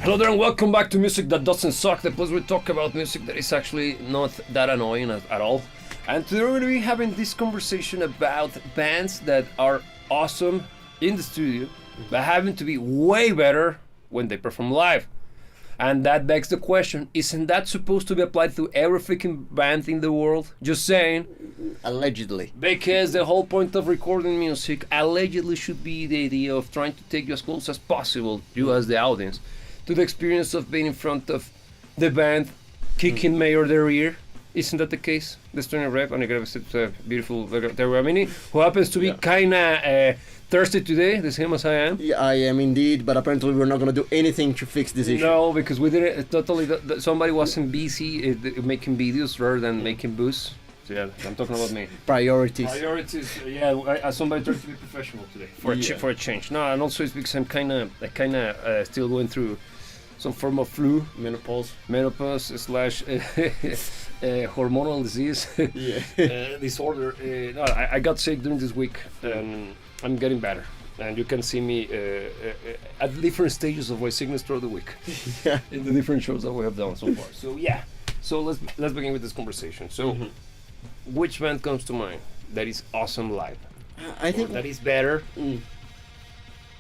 Hello there and welcome back to Music That Doesn't Suck, the place where we talk about music that is actually not that annoying at all. And today we're going to be having this conversation about bands that are awesome in the studio, but having to be way better when they perform live. And that begs the question, isn't that supposed to be applied to every freaking band in the world? Just saying. Allegedly. Because the whole point of recording music allegedly should be the idea of trying to take you as close as possible, you as the audience, to the experience of being in front of the band, kicking Mayor their ear. Isn't that the case? The student rep, and I got a beautiful Terramini, who happens to be kinda thirsty today, the same as I am. Yeah, I am indeed, but apparently we're not going to do anything to fix this issue. No, because we didn't totally. Somebody wasn't busy making videos rather than making booze. So yeah, I'm talking about me. Priorities. Priorities. Yeah, somebody tried to be professional today for a change. No, and also it's because I'm kind of still going through some form of flu, menopause slash hormonal disease disorder. No, I got sick during this week, and I'm getting better. And you can see me at different stages of my sickness throughout the week, in the different shows that we have done so far. So yeah, so let's begin with this conversation. So, which band comes to mind that is awesome live? I think that is better than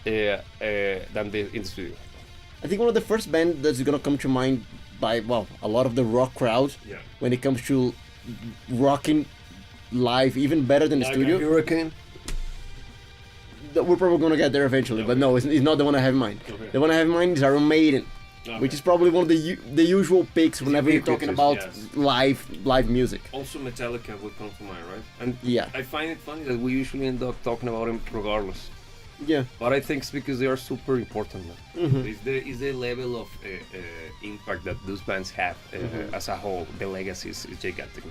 the in the studio. I think one of the first bands that's gonna come to mind by a lot of the rock crowd when it comes to rocking live, even better than the studio. Hurricane. We're probably gonna get there eventually, but no, it's not the one I have in mind. Okay. The one I have in mind is Iron Maiden, which is probably one of the usual picks whenever you're talking about live music. Also, Metallica would come to mind, right? And yeah, I find it funny that we usually end up talking about them regardless. Yeah, but I think it's because they are super important. Is the level of impact that those bands have as a whole, the legacy is gigantic.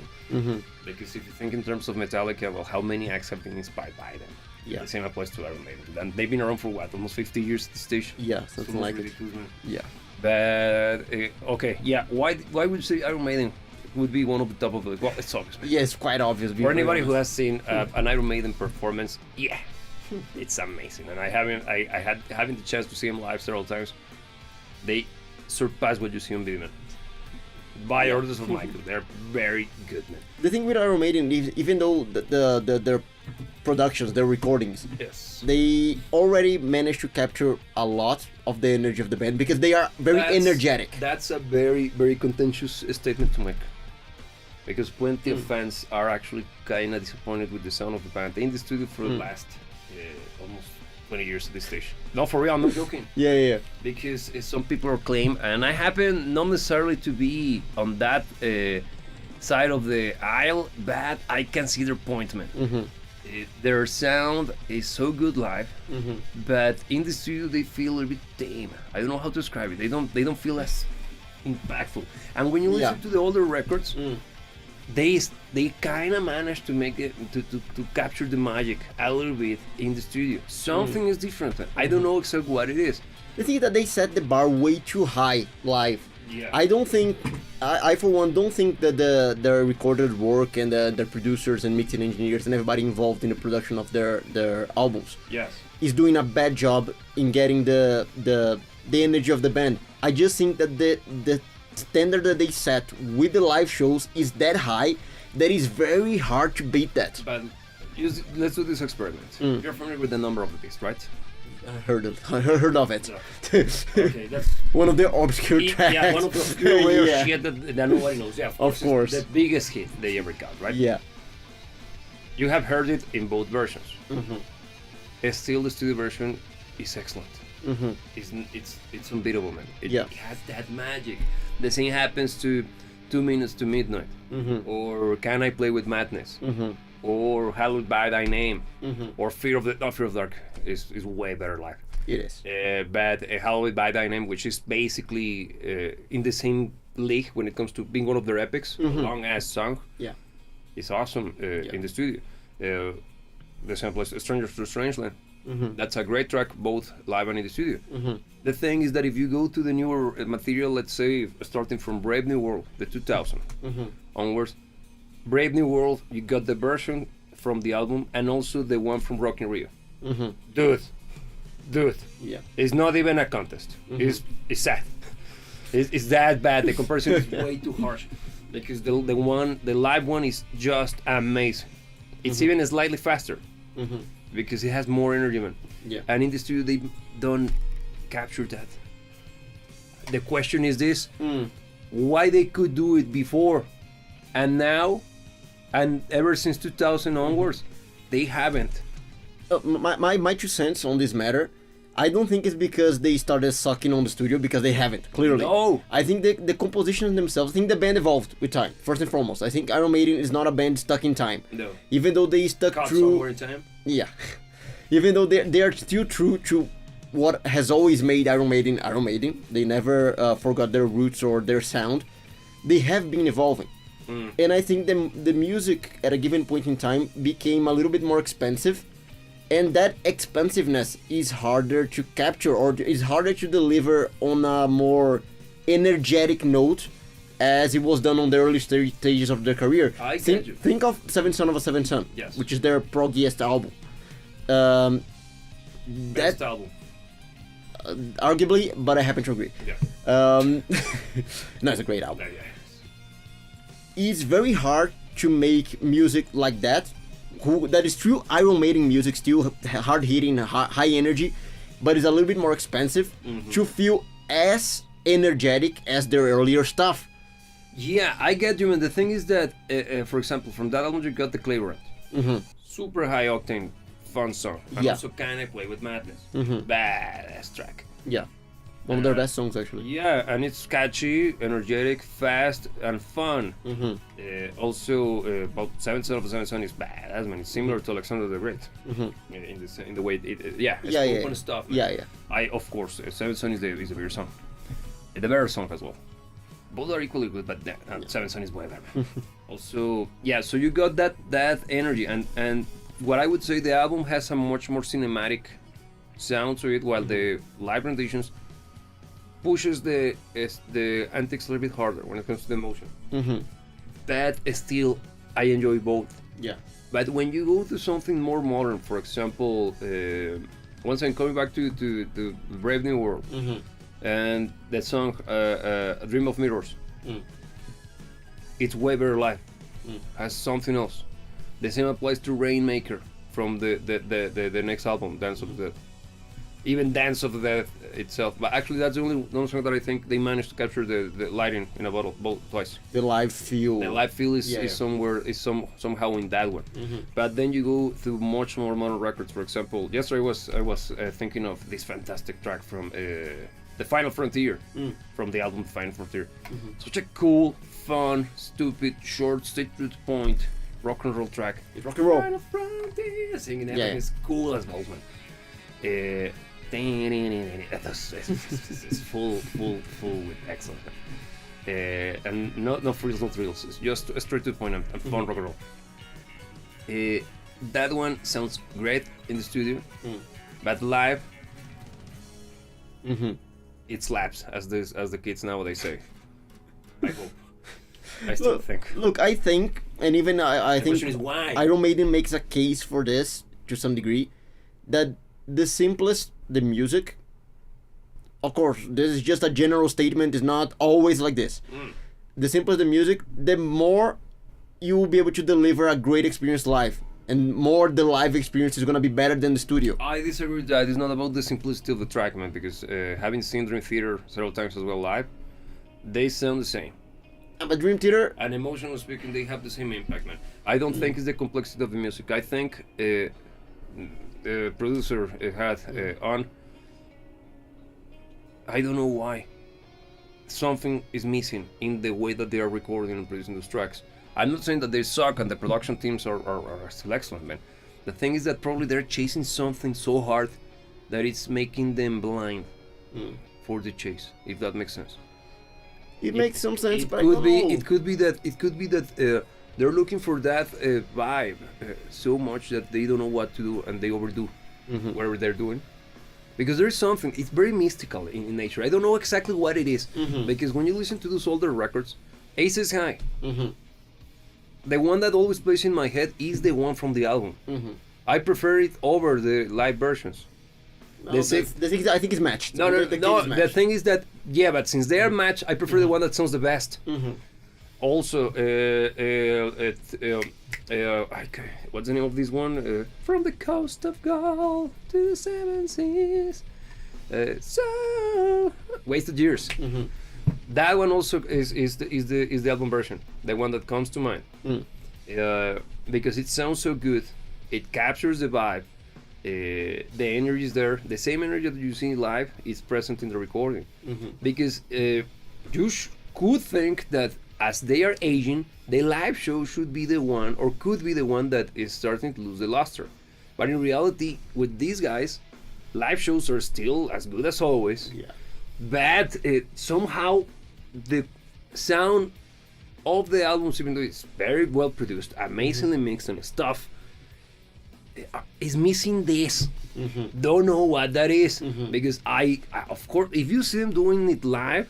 Because if you think in terms of Metallica, well, how many acts have been inspired by them? Yeah, the same applies to Iron Maiden. And they've been around for what, almost 50 years at this stage? Yeah, something like it. Yeah. But okay, yeah. Why would you say Iron Maiden would be one of the top of the? Well, it's obvious. Yeah, it's quite obvious. For anybody who has seen an Iron Maiden performance, it's amazing. And I had having the chance to see them live several times. They surpass what you see on video. By orders of Michael, they're very good, man. The thing with Iron Maiden is, even though their productions, their recordings, they already managed to capture a lot of the energy of the band because they are very energetic. That's a very, very contentious statement to make. Because plenty of fans are actually kind of disappointed with the sound of the band in the studio for the last almost 20 years at this stage. No, for real, I'm not joking. Yeah. Because some people claim, and I happen not necessarily to be on that side of the aisle, but I can see their point, man. Their sound is so good live, but in the studio they feel a little bit tame. I don't know how to describe it. They don't feel as impactful. And when you listen to the older records, they kind of manage to make it to capture the magic a little bit in the studio. Something is different. I don't know exactly what it is. The thing is that they set the bar way too high live. Yeah. I don't think, I for one don't think that their recorded work and their producers and mixing engineers and everybody involved in the production of their albums is doing a bad job in getting the energy of the band. I just think that the standard that they set with the live shows is that high that is very hard to beat that. But let's do this experiment. You're familiar with the number of the beast, right? I heard of it. Okay, that's one of the obscure tracks. Yeah, one of the obscure way of shit that nobody knows. Yeah, of course. The biggest hit they ever got, right? Yeah. You have heard it in both versions. Still, the studio version is excellent. It's unbeatable, man. It has that magic. The same happens to 2 Minutes to Midnight, or Can I Play with Madness, or Hallowed by Thy Name, or Fear of Dark is way better live. It is. But Hallowed by Thy Name, which is basically in the same league when it comes to being one of their epics, a long ass song. Yeah, it's awesome in the studio. The sample is Strangers to Strangeland. That's a great track, both live and in the studio. The thing is that if you go to the newer material, let's say starting from Brave New World, the 2000 onwards, Brave New World, you got the version from the album and also the one from Rock in Rio. Dude, yeah, it's not even a contest. It's sad. It's that bad. The comparison is way too harsh because the live one is just amazing. It's even slightly faster because it has more energy, man. Yeah. And in the studio they don't capture that. The question is this: why they could do it before, and now, and ever since 2000 onwards, they haven't. My 2 cents on this matter. I don't think it's because they started sucking on the studio, because they haven't, clearly. No. I think the compositions themselves, I think the band evolved with time, first and foremost. I think Iron Maiden is not a band stuck in time. No. Even though they stuck Caught true... somewhere in time? Yeah. Even though they are still true to what has always made Iron Maiden Iron Maiden. They never forgot their roots or their sound. They have been evolving. And I think the music at a given point in time became a little bit more expensive. And that expensiveness is harder to capture, or is harder to deliver on a more energetic note, as it was done on the early stages of their career. I get you. Think of Seventh Son of a Seventh Son, yes, which is their proggiest album. Best album. Arguably, but I happen to agree. Yeah. No, it's a great album. Yeah. It's very hard to make music like that. That is true Iron Maiden music, still hard hitting, high energy, but it's a little bit more expensive to feel as energetic as their earlier stuff. Yeah, I get you, and the thing is that, for example, from that album you got the Clayrant. Super high octane, fun song, and also Can I Play with Madness. Badass track. Yeah. One of their best songs, actually. Yeah, and it's catchy, energetic, fast, and fun. Also, about Seventh Son of a Seventh Son is badass, man. It's similar to Alexander the Great in the way it's open stuff. Man. Yeah. Of course, Seventh Son is a better song. The better song as well. Both are equally good, but Seventh Son is way better, man. Also, yeah. So you got that energy, and what I would say, the album has a much more cinematic sound to it, while the live renditions pushes the antics a little bit harder when it comes to the emotion. But still, I enjoy both. Yeah. But when you go to something more modern, for example, once I'm coming back to Brave New World, and that song, A Dream of Mirrors, it's way better live. Has something else. The same applies to Rainmaker from the next album, Dance of the Dead. Even Dance of the Dead itself, but actually that's the only song that I think they managed to capture the lighting in a bottle twice. The live feel. The live feel is somehow in that one. But then you go to much more modern records. For example, yesterday I was thinking of this fantastic track from The Final Frontier, from the album Final Frontier. Such a cool, fun, stupid, short, straight to the point rock and roll track. It's rock and roll. Final Frontier, singing everything is cool as balls, man. It's full with excellent. And no frills, no thrills. It's just straight to the point and fun rock and roll. That one sounds great in the studio, but live, it slaps, as the kids nowadays say. I hope. I still think. Look, I think, and even I think, the question is why? Iron Maiden makes a case for this to some degree, that the simplest the music, of course, this is just a general statement, it's not always like this. The simpler the music, the more you will be able to deliver a great experience live, and more the live experience is going to be better than the studio. I disagree with that. It's not about the simplicity of the track, man, because having seen Dream Theater several times as well live, they sound the same. But Dream Theater, and emotionally speaking, they have the same impact, man. I don't think it's the complexity of the music. I think the producer had on, I don't know why, something is missing in the way that they are recording and producing those tracks. I'm not saying that they suck and the production teams are still excellent, man. The thing is that probably they're chasing something so hard that it's making them blind for the chase, if that makes sense. It makes some sense, but it could be that they're looking for that vibe so much that they don't know what to do and they overdo whatever they're doing. Because there's something, it's very mystical in nature. I don't know exactly what it is. Because when you listen to those older records, Aces High, the one that always plays in my head is the one from the album. I prefer it over the live versions. No, I think it's matched. No. The thing is that but since they are matched, I prefer the one that sounds the best. Also, what's the name of this one? From the coast of Gaul to the seven seas. So wasted years. That one also is the album version, the one that comes to mind, because it sounds so good. It captures the vibe. The energy is there. The same energy that you see live is present in the recording. Because you could think that as they are aging, the live show should be the one, or could be the one that is starting to lose the luster. But in reality, with these guys, live shows are still as good as always. But somehow the sound of the albums, even though it's very well produced, amazingly mixed and stuff, is missing this. Don't know what that is. Because I, of course, if you see them doing it live,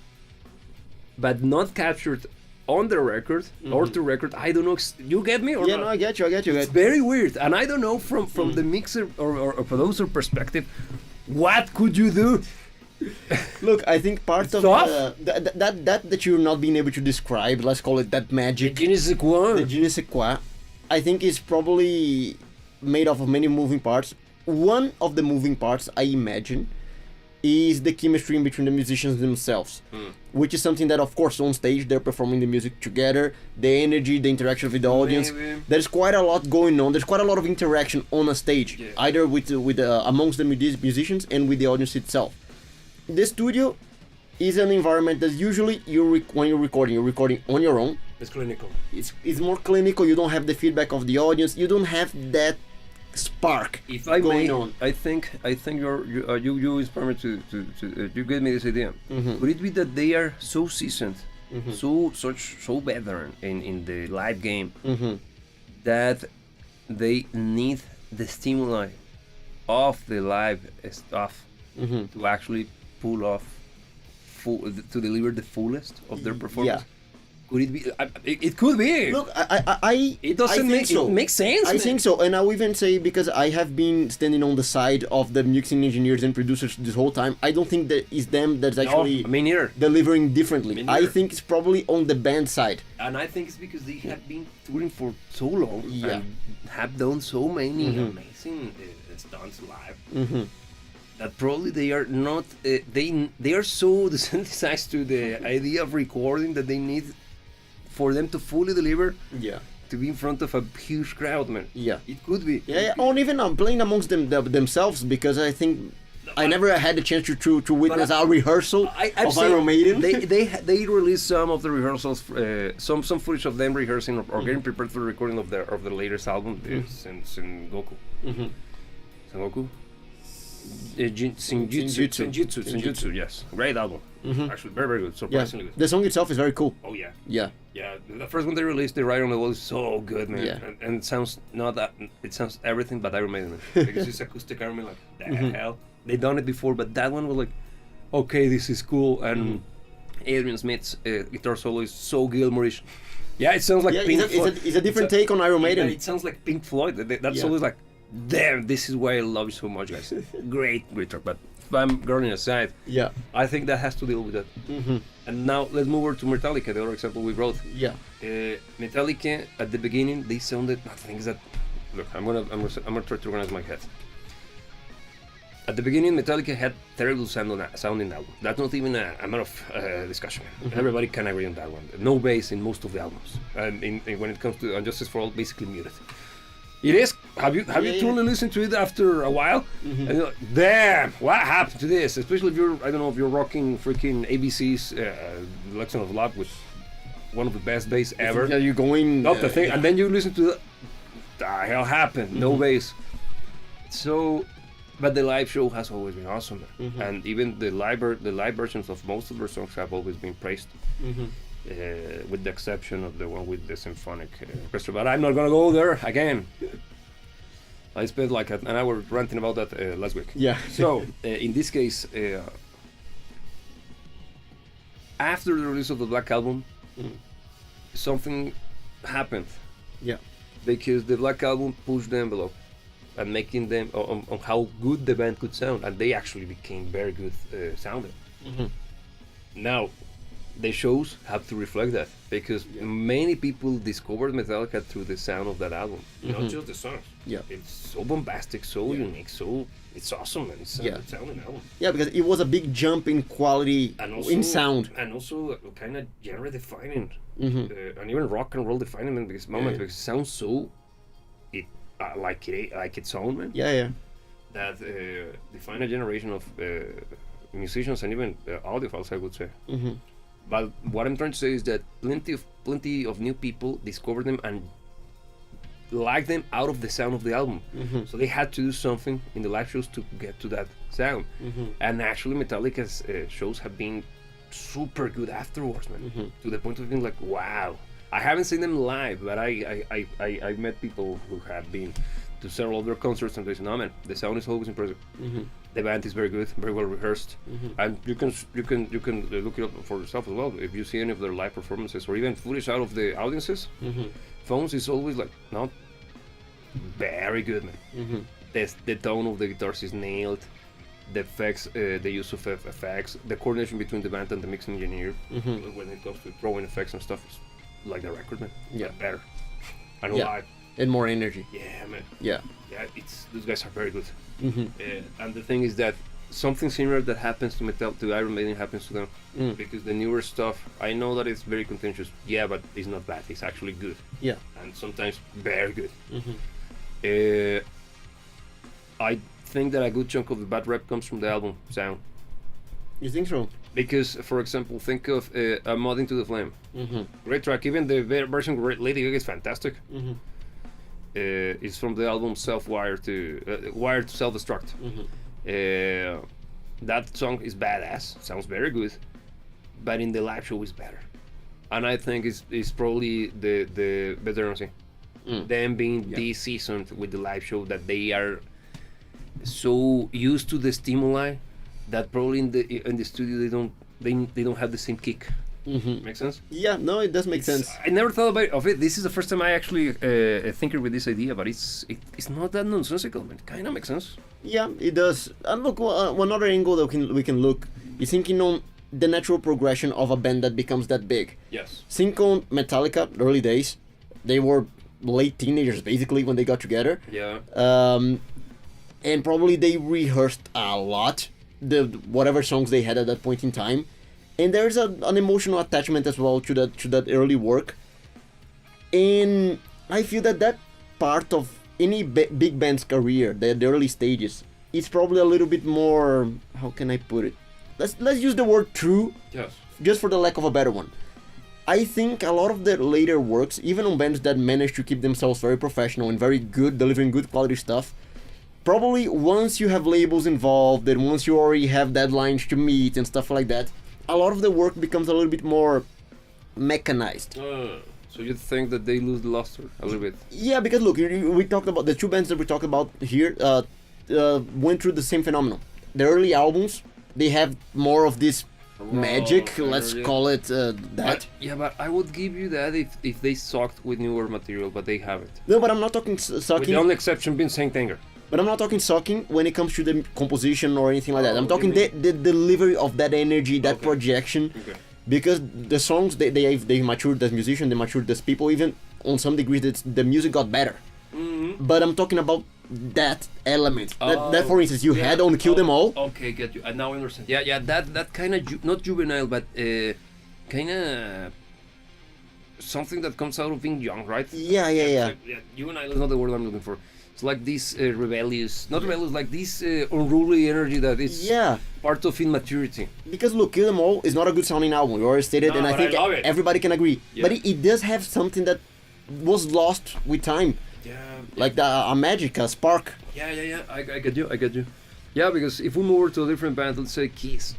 but not captured on the record or to record, I don't know. You get me? Or no, I get you. It's very weird, and I don't know from the mixer or producer perspective, what could you do? Look, I think part of that you're not being able to describe, let's call it that magic. The je ne sais quoi, I think is probably made up of many moving parts. One of the moving parts, I imagine, is the chemistry between the musicians themselves, which is something that, of course, on stage they're performing the music together, the energy, the interaction with the audience. There's quite a lot going on. There's quite a lot of interaction on a stage, either with amongst the musicians and with the audience itself. The studio is an environment that usually when you're recording on your own. It's clinical. It's more clinical. You don't have the feedback of the audience. You don't have that spark. If I may, I think you inspired me to you gave me this idea. Could it be that they are so seasoned, so veteran in the live game, that they need the stimuli of the live stuff to actually pull off, to deliver the fullest of their performance? Could it be? It could be. Look, it doesn't make so. It makes sense. I think so, and I'll even say, because I have been standing on the side of the mixing engineers and producers this whole time, I don't think that it's them that's actually delivering differently. I think it's probably on the band side. And I think it's because they have been touring for so long and have done so many amazing stunts live. That probably they are not. They are so desensitized to the idea of recording that they need, for them to fully deliver, to be in front of a huge crowd, man. It could be. Or even playing amongst themselves, because I think I never had the chance to witness our rehearsal of Iron Maiden. They released some of the rehearsals, some footage of them rehearsing or getting prepared for the recording of their latest album, Sengoku. Sengoku. Senjutsu, yes, great album. Actually, very, very good. Surprisingly good. The song itself is very cool. Oh yeah. The first one they released, the Ride on the Wall, is so good, man. And it sounds it sounds everything but Iron Maiden, because it's acoustic Iron Maiden. Like the hell, they done it before, but that one was like, okay, this is cool. And Adrian Smith's guitar solo is so Gilmoreish. Yeah, it sounds like Pink Floyd. It's a different take on Iron Maiden. It sounds like Pink Floyd. That's always like, damn, this is why I love you so much, guys. Great guitar, but if I'm going aside, I think that has to deal with that. And now let's move over to Metallica, the other example we wrote. Metallica, at the beginning, they sounded things that. Look, I'm gonna try to organize my head. At the beginning, Metallica had terrible sounding album. That's not even a matter of discussion. Everybody can agree on that one. No bass in most of the albums, and when it comes to Unjustice for All, basically muted. It is. Have you truly listened to it after a while? And you're like, damn, what happened to this? Especially if you're rocking freaking ABC's Election of Love, with one of the best bass ever. Yeah, you're going up the thing, and then you listen to the hell happened? No bass. So, but the live show has always been awesome, and even the live versions of most of their songs have always been praised. With the exception of the one with the symphonic orchestra, but I'm not gonna go there again. I spent like an hour ranting about that last week. So in this case, after the release of the Black Album, something happened. Because the Black Album pushed the envelope and making them on how good the band could sound, and they actually became very good sounding. Now, the shows have to reflect that, because many people discovered Metallica through the sound of that album, not just the songs. It's so bombastic, so unique, so it's awesome, and it's a good sounding album. Yeah, because it was a big jump in quality, and also, in sound, and also kind of genre defining, and even rock and roll defining, man, because because it sounds so like its own, man. That define a generation of musicians and even audiophiles, I would say. But what I'm trying to say is that plenty of new people discovered them and like them out of the sound of the album. So they had to do something in the live shows to get to that sound. And actually, Metallica's shows have been super good afterwards, man. To the point of being like, wow. I haven't seen them live, but I met people who have been to several of their concerts, and they say, no, man, the sound is always impressive. The band is very good, very well rehearsed, and you can look it up for yourself as well. If you see any of their live performances or even footage out of the audiences, phones is always like not very good, man. The tone of the guitars is nailed. The effects, the use of effects, the coordination between the band and the mixing engineer when it comes to throwing effects and stuff is like the record, man. But better. And live. And more energy. Yeah, man. Yeah, those guys are very good. And the thing is that something similar that happens to Iron Maiden happens to them, because the newer stuff, I know that it's very contentious, but it's not bad, it's actually good. And sometimes very good. I think that a good chunk of the bad rep comes from the album sound. You think so? Because, for example, think of A Mod Into the Flame. Great track, even the version with Lady Gaga is fantastic. It's from the album Wired to Self-Destruct. That song is badass, sounds very good, but in the live show is better. And I think it's probably the veterancy. Them being de-seasoned with the live show, that they are so used to the stimuli that probably in the studio they don't have the same kick. Make sense? Yeah, no, it does make sense. I never thought of it. This is the first time I actually tinker with this idea, but it's not that nonsensical, man. It kind of makes sense. Yeah, it does. And look, one other angle that we can look is thinking on the natural progression of a band that becomes that big. Yes. Think on Metallica, the early days. They were late teenagers, basically, when they got together. Yeah. And probably they rehearsed a lot, whatever songs they had at that point in time. And there's an emotional attachment as well to that early work. And I feel that part of any big band's career, the early stages, is probably a little bit more, how can I put it? Let's use the word true. Yes. Just for the lack of a better one. I think a lot of the later works, even on bands that manage to keep themselves very professional and very good, delivering good quality stuff, probably once you have labels involved and once you already have deadlines to meet and stuff like that, a lot of the work becomes a little bit more mechanized. So you think that they lose the luster a little bit? Yeah, because look, we talked about the two bands that we talked about here went through the same phenomenon. The early albums, they have more of this magic, let's call it that. But I would give you that if they sucked with newer material, but they haven't. No, but I'm not talking sucking. With the only exception being Saint Anger. But I'm not talking sucking when it comes to the composition or anything like that. I'm talking the delivery of that energy, that projection. Because the songs, they matured as musicians, they matured as people, even on some degree the music got better. But I'm talking about that element. That for instance, you had on Kill Them All. Okay, get you. Now I understand. Yeah, that kind of, not juvenile, but kind of something that comes out of being young, right? Yeah. Juvenile is not the word I'm looking for. It's like this rebellious, not rebellious, like this unruly energy that is part of immaturity. Because look, Kill Them All is not a good sounding album, you already stated, and I think everybody can agree. Yeah. But it does have something that was lost with time. Like a magic, a spark. Yeah. I get you. Yeah, because if we move over to a different band, let's say Kiss.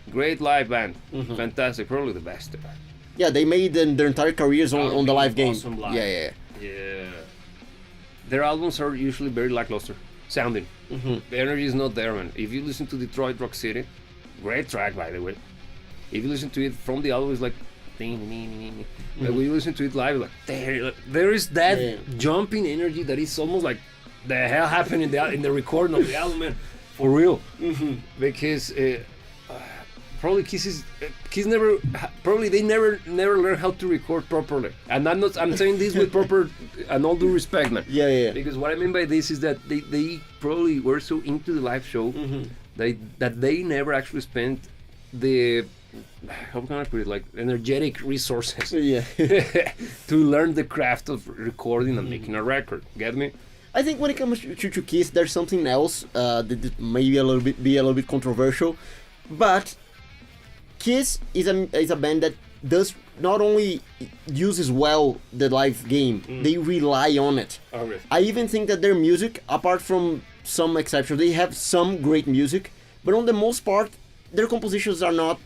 Great live band. Fantastic, probably the best band. Yeah, they made their entire careers on the live game. Awesome live. Yeah. Their albums are usually very lackluster sounding. The energy is not there, man. If you listen to Detroit Rock City, great track, by the way. If you listen to it from the album, it's like but when you listen to it live, like there is that jumping energy that is almost like the hell happened in the recording of the album, man? For real. Because probably Kiss never learned how to record properly. And I'm saying this with proper and all due respect, man. Yeah. Because what I mean by this is that they probably were so into the live show that they never actually spent the, how can I put it, like energetic resources to learn the craft of recording and making a record. Get me? I think when it comes to Kiss, there's something else that may be a little bit controversial, but Kiss is a band that does not only uses well the live game, they rely on it. Oh, really? I even think that their music, apart from some exceptions, they have some great music, but on the most part, their compositions are not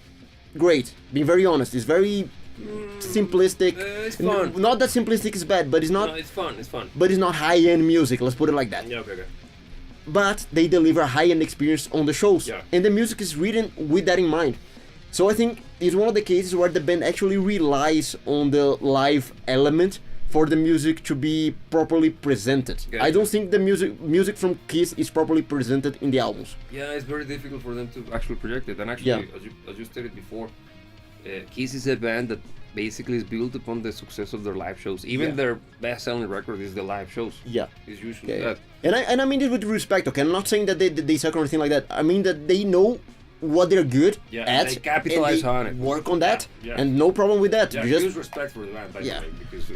great. Being very honest, it's very simplistic. It's fun. Not that simplistic is bad, but it's not. No, it's fun. It's fun. But it's not high-end music. Let's put it like that. Yeah, okay. But they deliver a high-end experience on the shows, and the music is written with that in mind. So I think it's one of the cases where the band actually relies on the live element for the music to be properly presented. Yeah, I don't think the music from Kiss is properly presented in the albums. Yeah, it's very difficult for them to actually project it. And actually, as you stated before, Kiss is a band that basically is built upon the success of their live shows. Even their best-selling record is the live shows. Yeah, it's usually that. And I mean it with respect. Okay, I'm not saying that they suck or anything like that. I mean that they know what they're good at, and they capitalize on it. Work on that, and no problem with that. Yeah, huge respect for the band, by the way, because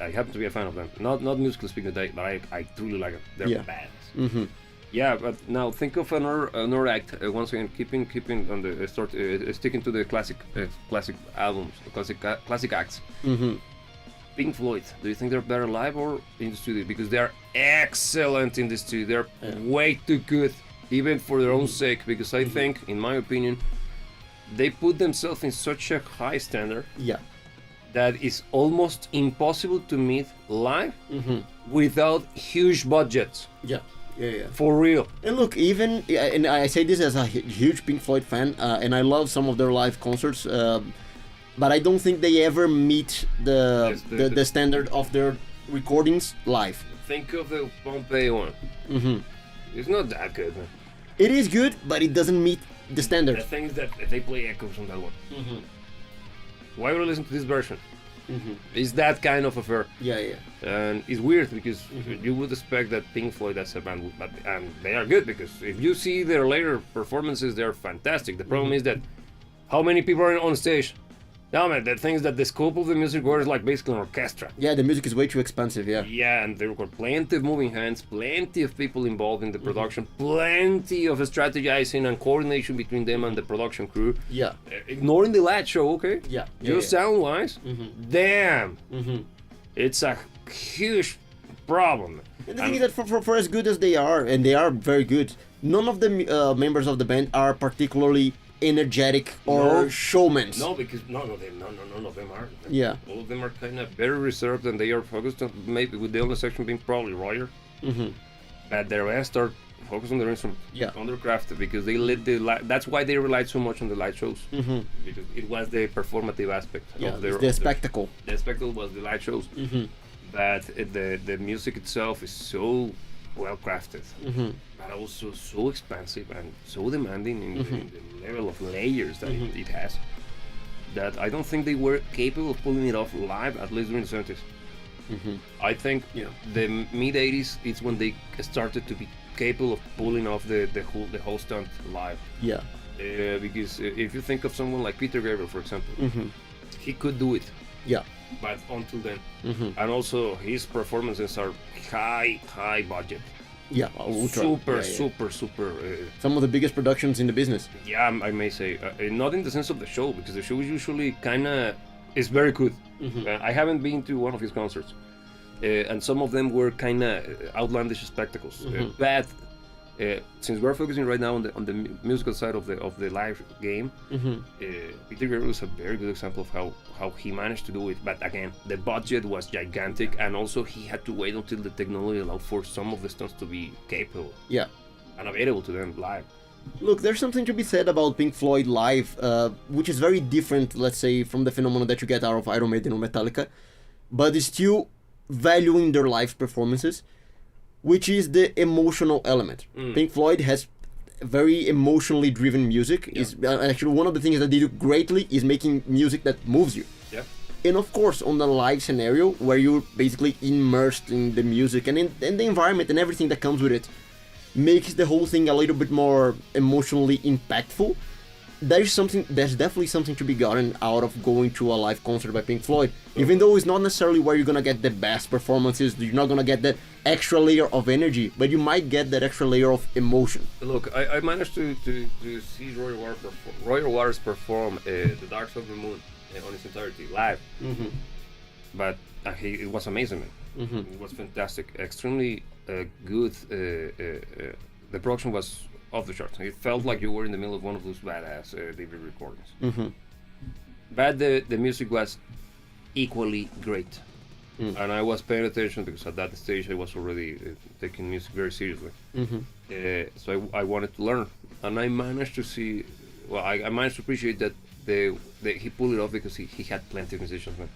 I happen to be a fan of them. Not musically speaking, but I truly like them. They're badass. Yeah, but now think of another act. Once again, keeping on the sticking to the classic albums, classic acts. Pink Floyd. Do you think they're better live or in the studio? Because they're excellent in the studio. They're way too good. Even for their own sake, because I think, in my opinion, they put themselves in such a high standard that it's almost impossible to meet live without huge budgets. Yeah. For real. And look, even, and I say this as a huge Pink Floyd fan, and I love some of their live concerts, but I don't think they ever meet the standard of their recordings live. Think of the Pompeii one. It's not that good, man. It is good, but it doesn't meet the standard. The thing is that they play echoes on that one. Why would I listen to this version? It's that kind of affair. Yeah. And it's weird because you would expect that Pink Floyd as a band, but they are good because if you see their later performances, they're fantastic. The problem is that how many people are on stage? No, man, the thing is that the scope of the music was like basically an orchestra. Yeah, the music is way too expensive, Yeah, and there were plenty of moving hands, plenty of people involved in the production, plenty of strategizing and coordination between them and the production crew. Yeah. Ignoring the light show, okay? Yeah. Just sound-wise, damn. It's a huge problem. And the thing is that for as good as they are, and they are very good, none of the members of the band are particularly energetic or showmen. No, because none of them are. Yeah. All of them are kind of very reserved, and they are focused on, maybe with the only section being probably Roger. But the rest are focused on their instrument, on their craft, because they let that's why they relied so much on the light shows, because it was the performative aspect of the spectacle. The spectacle was the light shows, but the music itself is so well crafted, but also so expensive and so demanding in the level of layers that it has, that I don't think they were capable of pulling it off live, at least during the 70s. I think the mid 80s is when they started to be capable of pulling off the whole stunt live. Yeah. Because if you think of someone like Peter Gabriel, for example, he could do it. Yeah. But until then, and also his performances are high budget. Yeah, ultra. Super. Some of the biggest productions in the business. Yeah, I may say, not in the sense of the show, because the show is usually is very good. I haven't been to one of his concerts, and some of them were kind of outlandish spectacles. But since we're focusing right now on the musical side of the live game, Peter Gabriel is a very good example of how he managed to do it. But again, the budget was gigantic, and also he had to wait until the technology allowed for some of the stunts to be capable. Yeah. And available to them live. Look, there's something to be said about Pink Floyd live, which is very different, let's say, from the phenomenon that you get out of Iron Maiden or Metallica, but is still valuing their live performances. which is the emotional element. Pink Floyd has very emotionally driven music. Is actually one of the things that they do greatly is making music that moves you. And of course, on the live scenario where you're basically immersed in the music and in the environment and everything that comes with it, makes the whole thing a little bit more emotionally impactful. There's definitely something to be gotten out of going to a live concert by Pink Floyd. Even though it's not necessarily where you're gonna get the best performances, you're not gonna get that extra layer of energy, but you might get that extra layer of emotion. Look, I managed to see Roger Waters perform The Dark Side of the Moon on its entirety live, but it was amazing, man. It was fantastic, extremely good. The production was off the charts. It felt like you were in the middle of one of those badass DVD recordings. But the music was equally great, and I was paying attention because at that stage I was already taking music very seriously. So I wanted to learn, and I managed to see. Well, I managed to appreciate that he pulled it off because he had plenty of musicians, man.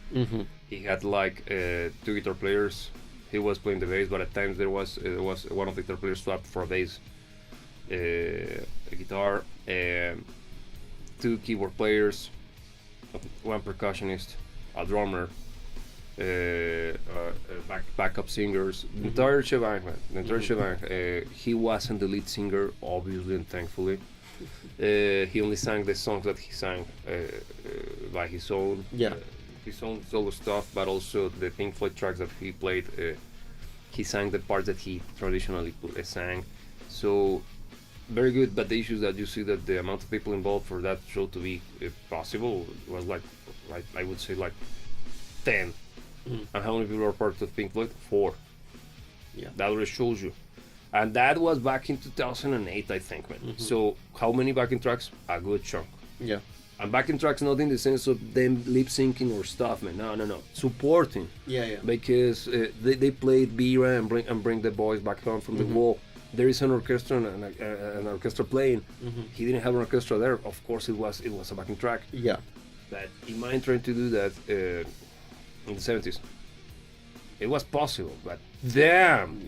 He had like 2 guitar players. He was playing the bass, but at times there was one of the guitar players swapped for a bass, a guitar, 2 keyboard players, 1 percussionist, a drummer, backup singers, the entire shebang, man. The entire shebang. He wasn't the lead singer, obviously and thankfully. He only sang the songs that he sang by his own. His own solo stuff, but also the Pink Floyd tracks that he played. He sang the parts that he traditionally sang. So very good. But the issue is that you see that the amount of people involved for that show to be possible was like I would say like 10. And how many people are part of Pink Floyd? 4. That already shows you. And that was back in 2008, I think, man. So how many backing tracks? A good chunk. And backing tracks not in the sense of them lip syncing or stuff, man. No. Supporting. Because they played Bira and bring the boys back home from the wall. There is an orchestra and an orchestra playing. He didn't have an orchestra there. Of course, it was a backing track. But he might try to do that in the 70s. It was possible, but damn.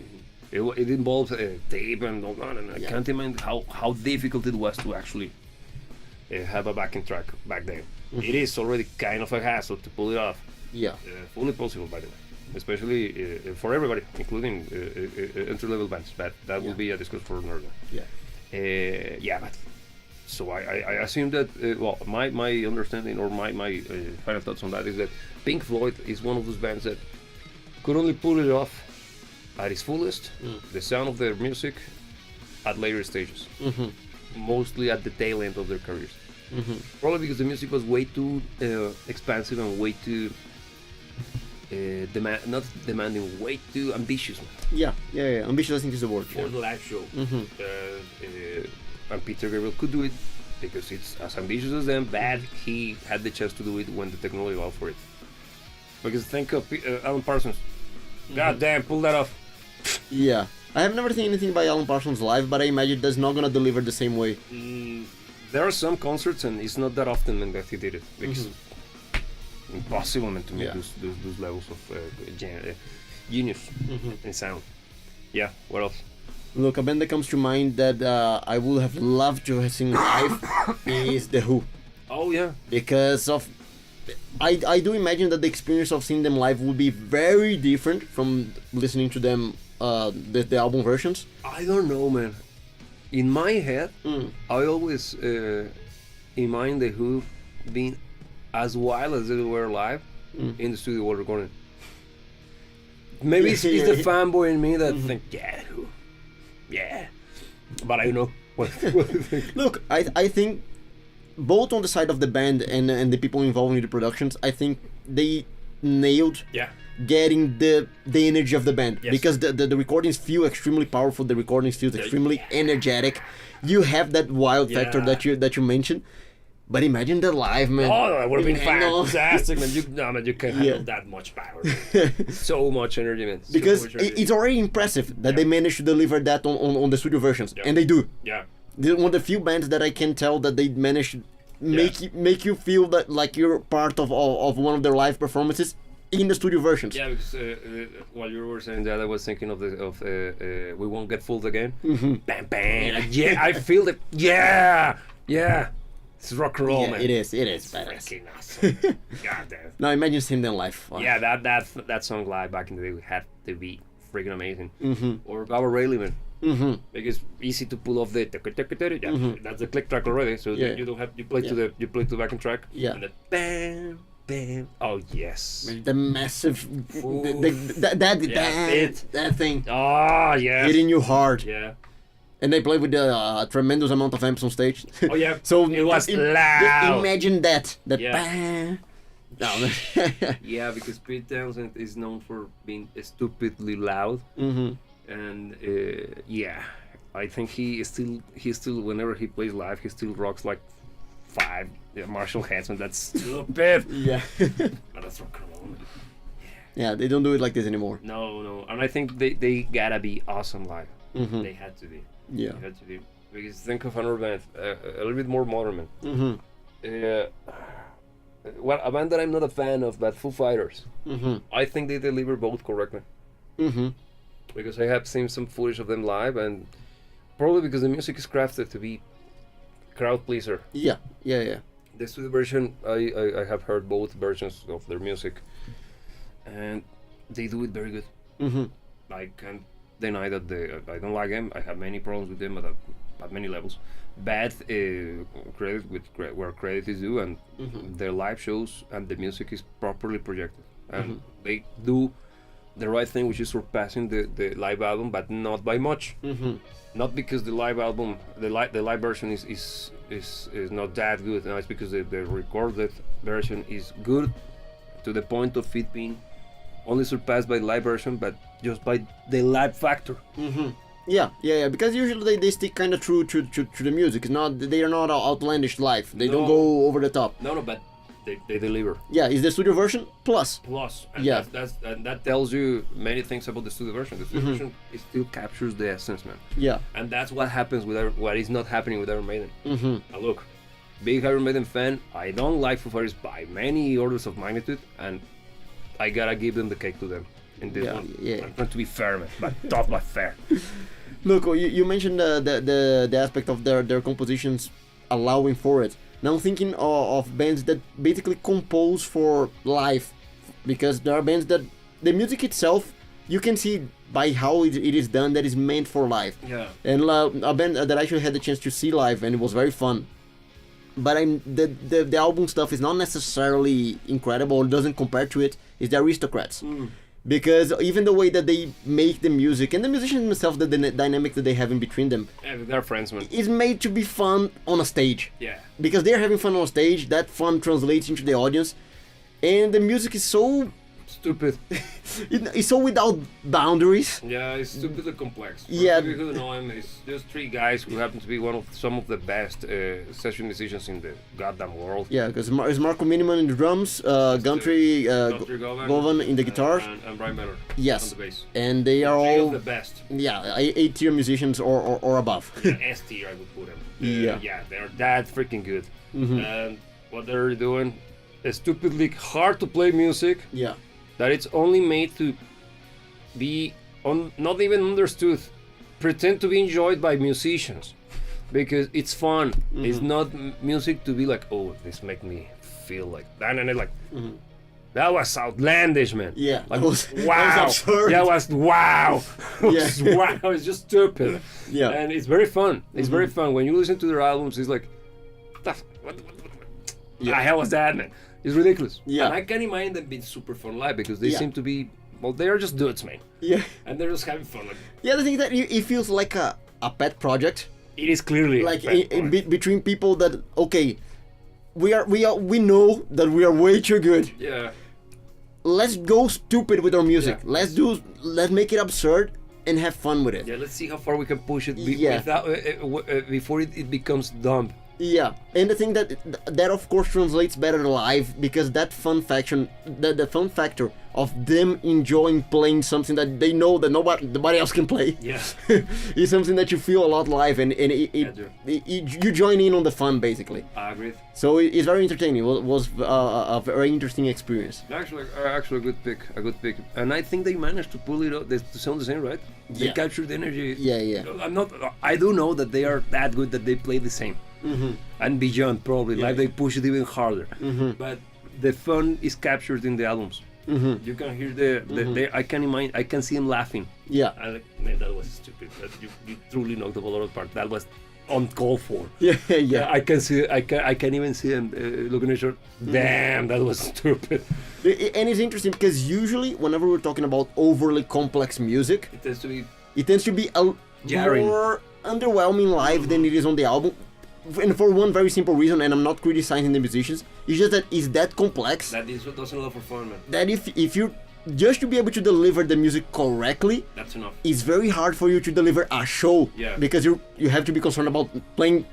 It involves tape and all that, and I can't imagine how difficult it was to actually have a backing track back then. It is already kind of a hassle to pull it off. Fully possible, by the way, especially for everybody, including entry-level bands. But that will be a discussion for another day. But so I assume that my understanding or my final thoughts on that is that Pink Floyd is one of those bands that could only pull it off at its fullest, the sound of their music at later stages, mostly at the tail end of their careers. Probably because the music was way too expansive and way too not demanding, way too ambitious. Ambitious, I think, is the word. For the live show. And Peter Gabriel could do it because it's as ambitious as them, but he had the chance to do it when the technology allowed for it. Because think of Alan Parsons. God damn, pull that off. I have never seen anything by Alan Parsons live, but I imagine that's not gonna deliver the same way. There are some concerts, and it's not that often that he did it. Because impossible, man, to make those levels of genius in sound. What else? Look, a band that comes to mind that I would have loved to have seen live is The Who. Because of I do imagine that the experience of seeing them live would be very different from listening to them the album versions. I don't know, man. In my head, I always imagine The Who being as wild as they were live in the studio while recording. Maybe it's the fanboy in me that think, Who. But I don't know. What do you think? Look, I think both on the side of the band and the people involved in the productions, I think they nailed getting the energy of the band. Because the recordings feel extremely powerful, the recordings feel extremely energetic. You have that wild factor that you mentioned. But imagine the live, man. Oh, that would have been fantastic, man. You can't handle that much power. So much energy, man. Because it's already impressive that they managed to deliver that on the studio versions. And they do. They're one of the few bands that I can tell that they managed to make you feel that like you're part of one of their live performances in the studio versions. Yeah, because while you were saying that, I was thinking of We Won't Get Fooled Again. Bam, bam. Yeah, I feel that. Yeah. It's rock and roll, man. It is. Freaking awesome. God damn. Now imagine seeing them live. Wow. Yeah, that song live back in the day had to be freaking amazing. Or Baba Rayleigh, man. Because easy to pull off the that's the click track already, so you don't have you play to the backing track. Yeah. And the bam, bam. Oh yes. The massive that thing. Oh yes. Hitting you hard. Yeah. And they play with a tremendous amount of amps on stage. Oh yeah. So it was loud. Imagine that. Yeah. Bam. No. Yeah, because Pete Townsend is known for being stupidly loud. And I think he still whenever he plays live, he still rocks like 5 Marshall heads, and that's stupid. Yeah. But that's rock and roll. Yeah, they don't do it like this anymore. No, and I think they gotta be awesome live. They had to be. Yeah. They had to be, because think of another band, a little bit more modern, man. Well, a band that I'm not a fan of, but Foo Fighters. I think they deliver both correctly. Because I have seen some footage of them live, and probably because the music is crafted to be crowd pleaser. Yeah. The studio version, I have heard both versions of their music, and they do it very good. I can't deny that I don't like them. I have many problems with them at many levels. Bad credit where credit is due, and their live shows and the music is properly projected, and they do the right thing, which is surpassing the live album, but not by much. Not because the live album, the live version is not that good. No, it's because the recorded version is good to the point of it being only surpassed by the live version, but just by the live factor. Yeah. Because usually they stick kind of true to the music. It's not, they are not outlandish live. They don't go over the top. No, but they deliver. Yeah, is the studio version plus. And that tells you many things about the studio version. The studio version still captures the essence, man. Yeah. And that's what happens with what is not happening with Iron Maiden. And look, big Iron Maiden fan, I don't like Foo Fighters by many orders of magnitude, and I gotta give them the cake to them in this one. Yeah. I'm trying to be fair, man, but tough but fair. Look, you mentioned the aspect of their compositions allowing for it. Now I'm thinking of bands that basically compose for live, because there are bands that the music itself, you can see by how it is done, that is meant for live. Yeah. And a band that I actually had the chance to see live, and it was very fun. But the album stuff is not necessarily incredible, or doesn't compare to it, is the Aristocrats. Because even the way that they make the music, and the musicians themselves, the dynamic that they have in between them, they're friends, man, is made to be fun on a stage. Yeah. Because they're having fun on stage, that fun translates into the audience, and the music is so stupid. It's so without boundaries. Yeah, it's stupidly complex. For Yeah. people who know him, it's just 3 guys who happen to be some of the best session musicians in the goddamn world. Yeah, because it's Marco Miniman in the drums, Guntry Govan in the guitars, and Brian Benner yes, on the bass. And they are 3 all of the best. Yeah, A-tier musicians or above. S tier, I would put them. Yeah, they're that freaking good. And what they're doing is stupidly hard to play music. Yeah. That it's only made to be not even understood, pretend to be enjoyed by musicians, because it's fun. It's not music to be like, oh, this make me feel like that, and it's like, that was outlandish, man. Yeah, like, wow, that was absurd. That was wow. Yeah. Wow, it's just stupid. Yeah, and it's very fun. It's very fun when you listen to their albums. It's like, what the hell was that, man? It's ridiculous. Yeah. And I can imagine them being super fun live, because they seem to be, well, they're just dudes, man. Yeah. And they're just having fun. Like, yeah, the thing that it feels like a pet project. It is clearly like between people that, okay, we know that we are way too good. Yeah. Let's go stupid with our music. Yeah. Let's make it absurd and have fun with it. Yeah, let's see how far we can push it without, before it becomes dumb. Yeah, and the thing that of course translates better live, because that fun factor, the fun factor of them enjoying playing something that they know that nobody else can play. Yeah. is something that you feel a lot live, and you join in on the fun basically. I agree. So it's very entertaining. It was a very interesting experience. Actually a good pick, and I think they managed to pull it out to sound the same, right? They captured the energy. Yeah. I do know that they are that good that they play the same. Mm-hmm. And beyond, probably like they push it even harder. Mm-hmm. But the fun is captured in the albums. Mm-hmm. You can hear I can see them laughing. Yeah. I like, man, that was stupid. You truly knocked up a lot of part. That was uncalled for. Yeah. I can see. I can even see them looking at each other. Damn, that was stupid. And it's interesting because usually, whenever we're talking about overly complex music, It tends to be jarring, more underwhelming live than it is on the album. And for one very simple reason, and I'm not criticizing the musicians, it's just that it's that complex. That is what doesn't allow for fun, man. That if you just to be able to deliver the music correctly, that's enough. It's very hard for you to deliver a show. Yeah. Because you have to be concerned about playing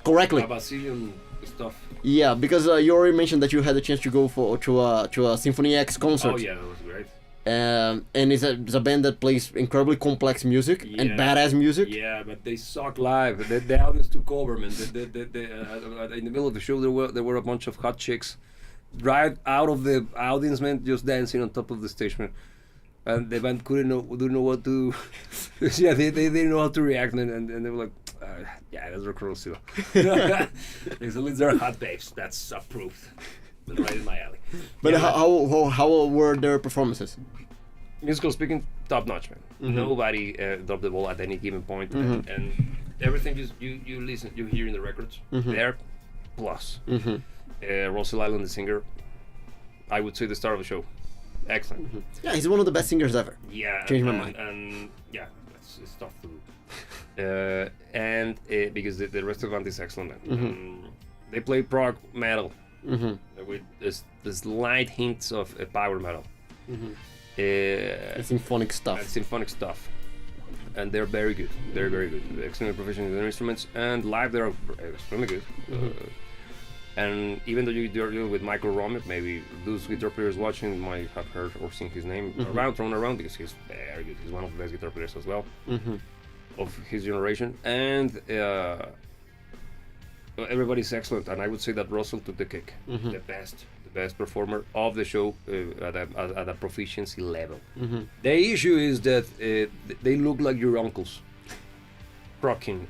correctly. Brazilian stuff. Yeah, because you already mentioned that you had a chance to go to a Symphony X concert. Oh yeah, that was great. And it's a band that plays incredibly complex music and badass music. Yeah, but they suck live. The audience took over, man. In the middle of the show, there were a bunch of hot chicks right out of the audience, man, just dancing on top of the stage, man. And the band didn't know what to. Yeah, they didn't know how to react, man, and they were like, yeah, that's rock and roll still. At least they're hot babes. That's approved. Right in my alley. But yeah, how were their performances? Musical speaking, top notch, man. Mm-hmm. Nobody dropped the ball at any given point, mm-hmm. and everything you hear in the records, mm-hmm. there, plus. Mm-hmm. Russell Island, the singer, I would say the star of the show. Excellent. Mm-hmm. Yeah, he's one of the best singers ever. Yeah, changed my mind. And yeah, it's tough to do. And because the rest of the band is excellent, mm-hmm. They play prog metal. Mm-hmm. With this slight hints of power metal. Mm-hmm. Symphonic stuff. And they're very good. They're very good. They're extremely proficient in their instruments, and live they're extremely good. Mm-hmm. And even though you're dealing with Michael Romick, maybe those guitar players watching might have heard or seen his name mm-hmm. thrown around, because he's very good. He's one of the best guitar players as well, mm-hmm. of his generation. And everybody's excellent, and I would say that Russell took the cake. Mm-hmm. The best performer of the show at a proficiency level. Mm-hmm. The issue is that they look like your uncles rocking.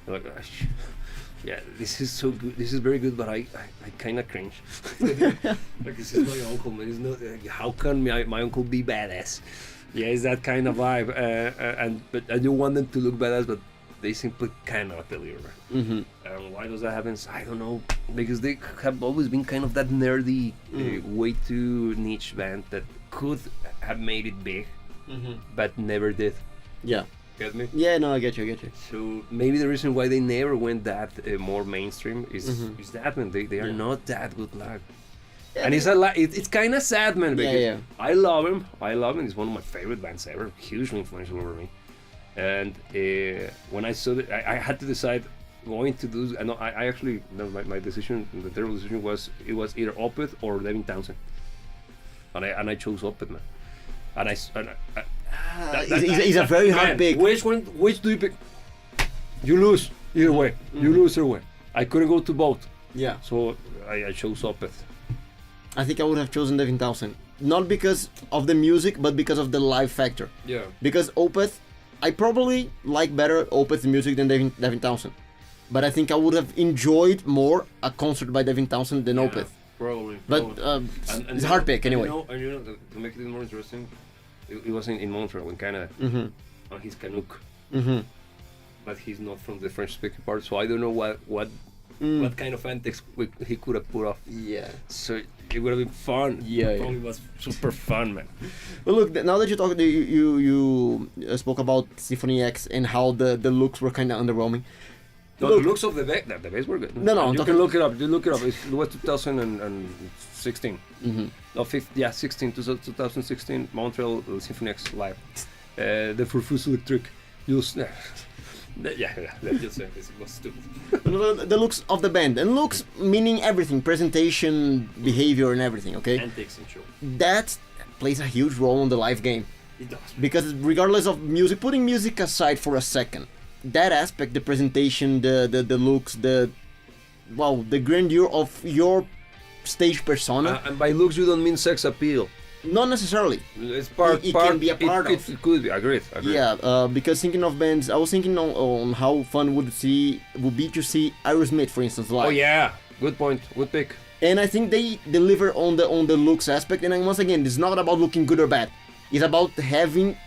Like, yeah, this is so good. This is very good, but I kind of cringe. Like, this is my uncle, man. It's not, how can my uncle be badass? Yeah, it's that kind of vibe. And you want them to look badass, but they simply cannot deliver. Mm-hmm. Why does that happen? I don't know. Because they have always been kind of that nerdy, way too niche band that could have made it big, mm-hmm. but never did. Yeah. Get me? Yeah, no, I get you. So maybe the reason why they never went that more mainstream is that, man. They are not that good live. Yeah, and it's kind of sad, man. Because I love him. He's one of my favorite bands ever. Hugely influential over me. And when I saw that, I had to decide going to do. I actually, my decision, the terrible decision was either Opeth or Devin Townsend, and I chose Opeth, man. And he's a very hard pick. Which do you pick? You lose either way. Mm-hmm. You lose either way. I couldn't go to both. Yeah. So I chose Opeth. I think I would have chosen Devin Townsend, not because of the music, but because of the live factor. Yeah. Because Opeth, I probably like better Opeth's music than Devin Townsend, but I think I would have enjoyed more a concert by Devin Townsend than Opeth. Probably. But it's a hard pick anyway. To make it more interesting, it was in Montreal, in Canada, on his Canuck. Mm-hmm. But he's not from the French-speaking part, so I don't know what kind of antics he could have put off. Yeah. So it would have been fun. Yeah. It probably was super fun, man. Well, look, now that you spoke about Symphony X and how the looks were kind of underwhelming. No, look, the looks of the bass were good. No, you can look it up. You look it up. It was 2016. Mm-hmm. No, 2016, Montreal Symphony X live. The Furfus Electric. Just saying this was stupid. The looks of the band, and looks meaning everything, presentation, behavior, and everything. Okay. Antics and show. That plays a huge role in the live game. It does. Because regardless of music, putting music aside for a second, that aspect, the presentation, the looks, the grandeur of your stage persona. And by looks, you don't mean sex appeal. Not necessarily. It's part. It can be a part of. It could be. Agreed. Yeah, because thinking of bands, I was thinking on how fun would be to see Aerosmith, for instance, live. Oh yeah, good point. Good pick. And I think they deliver on the looks aspect. And then once again, it's not about looking good or bad. It's about having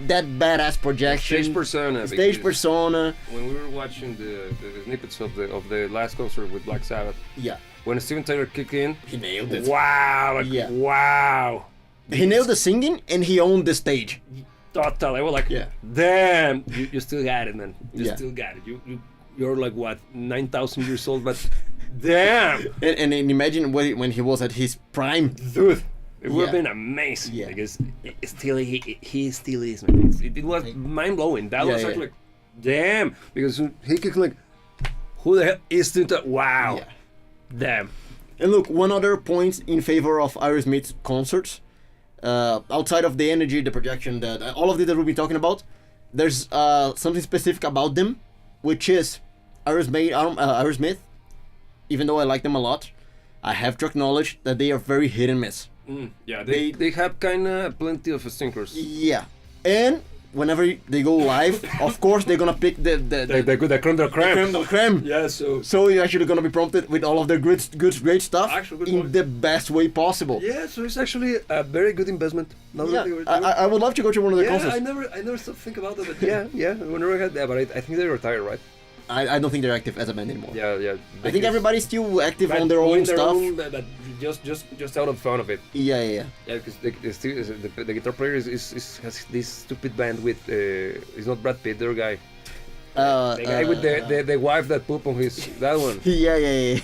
that badass projection. Stage persona. Persona. When we were watching the snippets of the last concert with Black Sabbath. Yeah. When Steven Tyler kicked in, he nailed it. Wow! Wow! He nailed the singing and he owned the stage. Totally. I was like, damn! You still got it, man. You still got it. You're like what, 9,000 years old, but damn! And imagine when he was at his prime, dude. It would have been amazing because he still is, man. It was mind blowing. That was like, damn! Because he kicked like, who the hell is Steven Tyler? Wow! Yeah. Damn. And look, one other point in favor of Aerosmith's concerts, outside of the energy, the projection, all of it that we've been talking about, there's something specific about them, which is Aerosmith, even though I like them a lot, I have to acknowledge that they are very hit and miss. Yeah, they have kind of plenty of stinkers. Yeah, and whenever they go live, of course they're gonna pick the creme de la creme. Creme de la creme. Yeah, so you're actually gonna be prompted with all of their great stuff in the best way possible. Yeah, so it's actually a very good investment. I would love to go to one of their concerts. I never stopped to think about it, but yeah, whenever I had that, but I think they retired, right? I don't think they're active as a band anymore. Yeah. I think everybody's still active on their own stuff. But just out of fun of it. Yeah. Yeah, because the guitar player has this stupid band with it's not Brad Pitt, their guy. The guy with the wife that poop on that one. Yeah.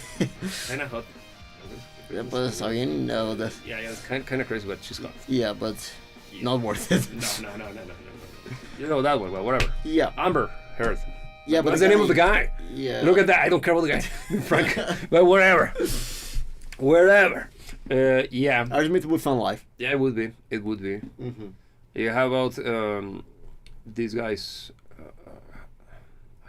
Kinda hot. But again, no. Yeah, it's kind of crazy, but she's hot. Yeah, but not worth it. No. You know that one, well, whatever. Yeah. Amber Heard. Yeah, but what's the name of the guy? Yeah. Look at that. I don't care about the guy, Frank. But whatever. Wherever. Yeah. Aerosmith would be fun live. Yeah, it would be. Mm-hmm. Yeah. How about these guys?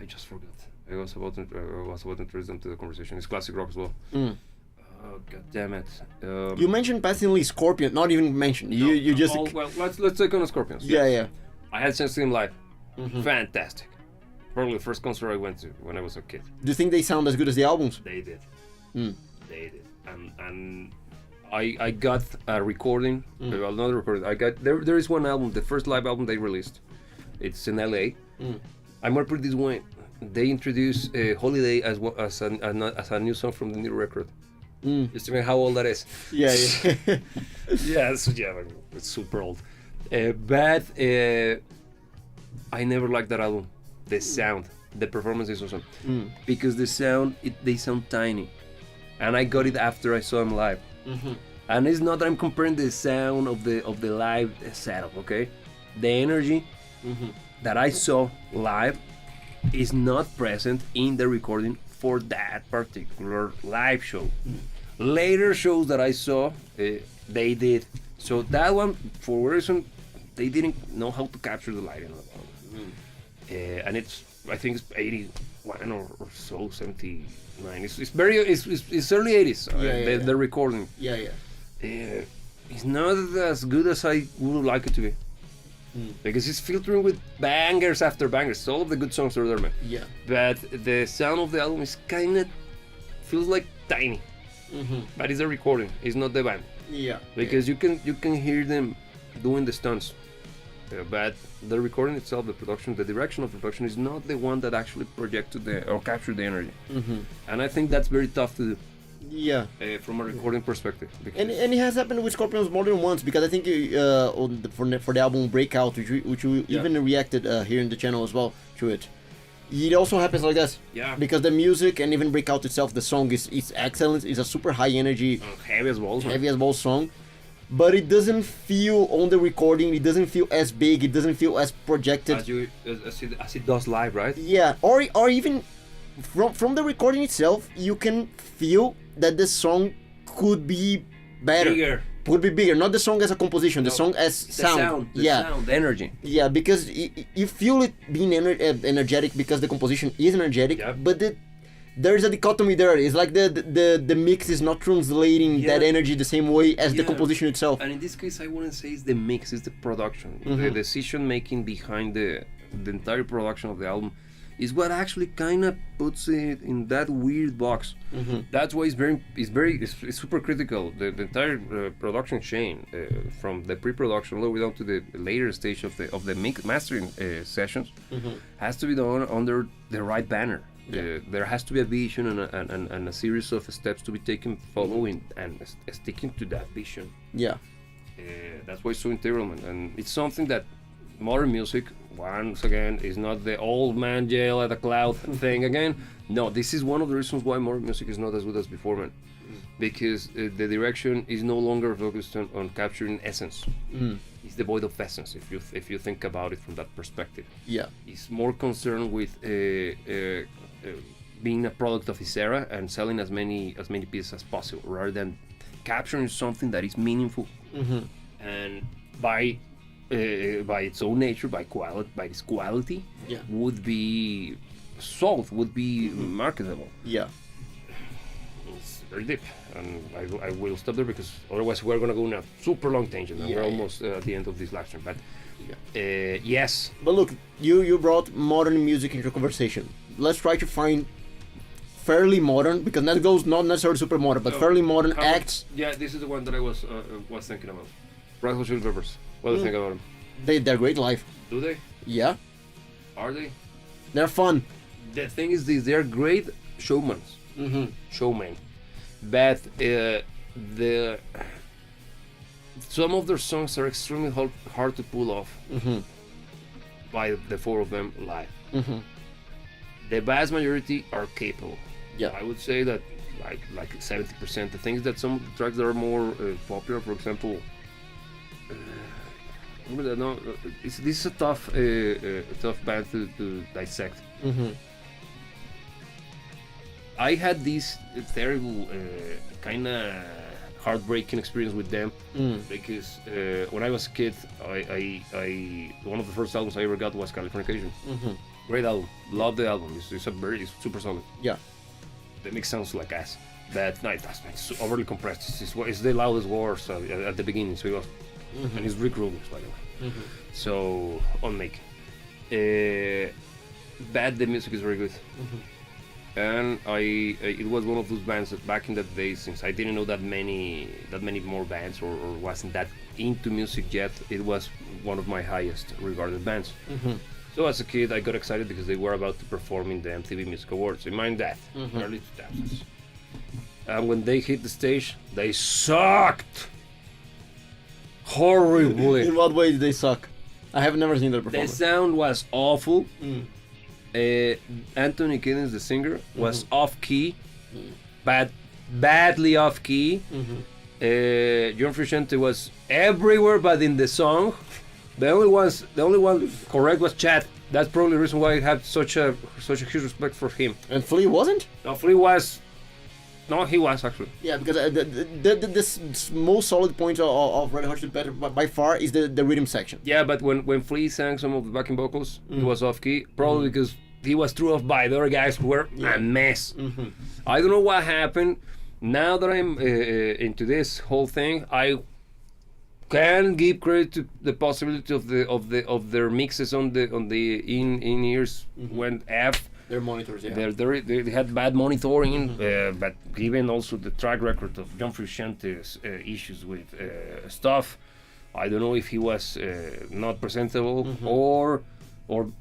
I just forgot. I was about to introduce them to the conversation. It's classic rock as well. Oh, God damn it. You mentioned passingly Scorpion. Not even mentioned. You just. Well, let's take on the Scorpions. Yeah. I had chance to see them live. Mm-hmm. Fantastic. Probably the first concert I went to when I was a kid. Do you think they sound as good as the albums? They did. They did. And I got a recording. Well, not a recording. I got there is one album, the first live album they released. It's in LA. I'm gonna put it this way. They introduced Holiday as a new song from the new record. Just to know how old that is. Yeah. It's super old. But I never liked that album. The sound, the performance is awesome. Because the sound, they sound tiny, and I got it after I saw them live. And it's not that I'm comparing the sound of the live setup, okay? The energy that I saw live is not present in the recording for that particular live show. Later shows that I saw, they did. So that one, for whatever reason, they didn't know how to capture the lighting of the album. And I think it's 81 or so, 79. It's early 80s. The recording. Yeah. It's not as good as I would like it to be. Because it's filtering with bangers after bangers. All of the good songs are there, man. Yeah. But the sound of the album is kind of feels like tiny. But it's the recording. It's not the band. Yeah. Because you can hear them doing the stunts. But the recording itself, the production, the direction of the production is not the one that actually projected or captured the energy. And I think that's very tough to do. Yeah. From a recording perspective. And it has happened with Scorpions more than once, because I think for the album Breakout, which we even reacted here in the channel as well to it. It also happens like that. Yeah. Because the music and even Breakout itself, the song is excellent. It's a super high energy, heavy as balls. Heavy as balls song. but it doesn't feel on the recording. It doesn't feel as big. It doesn't feel as projected as it does live, right? Yeah, or even from the recording itself, you can feel that the song could be better. Would be bigger, not the song as a composition, the song as sound. The sound, the energy. Yeah, because you feel it being energetic because the composition is energetic, but there's a dichotomy there. It's like the mix is not translating that energy the same way as the composition itself. And in this case, I wouldn't say it's the mix, it's the production. The decision making behind the entire production of the album is what actually kind of puts it in that weird box. That's why it's super critical. The entire production chain, from the pre-production all the way down to the later stage of the mastering sessions, has to be done under the right banner. There has to be a vision and a series of steps to be taken, following and sticking to that vision. That's why it's so integral, man. And it's something that modern music, once again, is not the old man yell at a cloud thing again. No, this is one of the reasons why modern music is not as good as before, man. Because the direction is no longer focused on capturing essence. It's devoid of essence if you think about it from that perspective. It's more concerned with being a product of its era and selling as many pieces as possible, rather than capturing something that is meaningful and by its own nature, by its quality, would be sold, would be marketable. It's very deep, and I will stop there because otherwise we're gonna go on a super long tangent, and we're almost at the end of this lecture. But yes. But look, you brought modern music into conversation. Let's try to find fairly modern, because that goes not necessarily super modern, but fairly modern acts. This is the one that I was thinking about. Red Hot Chili Peppers. What do you think about them? They're great live. Do they? Yeah. Are they? They're fun. The thing is this, they're great showmen. But some of their songs are extremely hard to pull off by the four of them live. The vast majority are capable. I would say that like 70%. The things that some tracks that are more popular, for example, this is a tough band to dissect. I had this terrible kind of heartbreaking experience with them because when I was a kid, I one of the first albums I ever got was Californication. Great album, love the album. It's super solid. The mix sounds like ass. That night, it's overly compressed. It's the loudest words at the beginning, so it was. And it's Rick Rubin, by the way. So on make. But the music is very good. And it was one of those bands that back in the days, since I didn't know that many more bands or wasn't that into music yet, it was one of my highest regarded bands. So as a kid, I got excited because they were about to perform in the MTV Music Awards. Mind that, early 2000s. And when they hit the stage, they sucked horribly. In what way did they suck? I have never seen their performance. The sound was awful. Anthony Kiddens, the singer, was off key, badly off key. John Frusciante was everywhere but in the song. The only one correct was Chad. That's probably the reason why I had such a huge respect for him. And Flea wasn't? No, Flea was. No, he was actually. Yeah, because the most solid point of Red Hot Chili Peppers by far is the rhythm section. Yeah, but when Flea sang some of the backing vocals, he was off key, probably because he was threw off by the other guys who were a mess. I don't know what happened. Now that I'm into this whole thing, I can give credit to the possibility of their mixes on the in ears went F. Their monitors, they had bad monitoring, but given also the track record of John Frusciante's issues with stuff, I don't know if he was not presentable or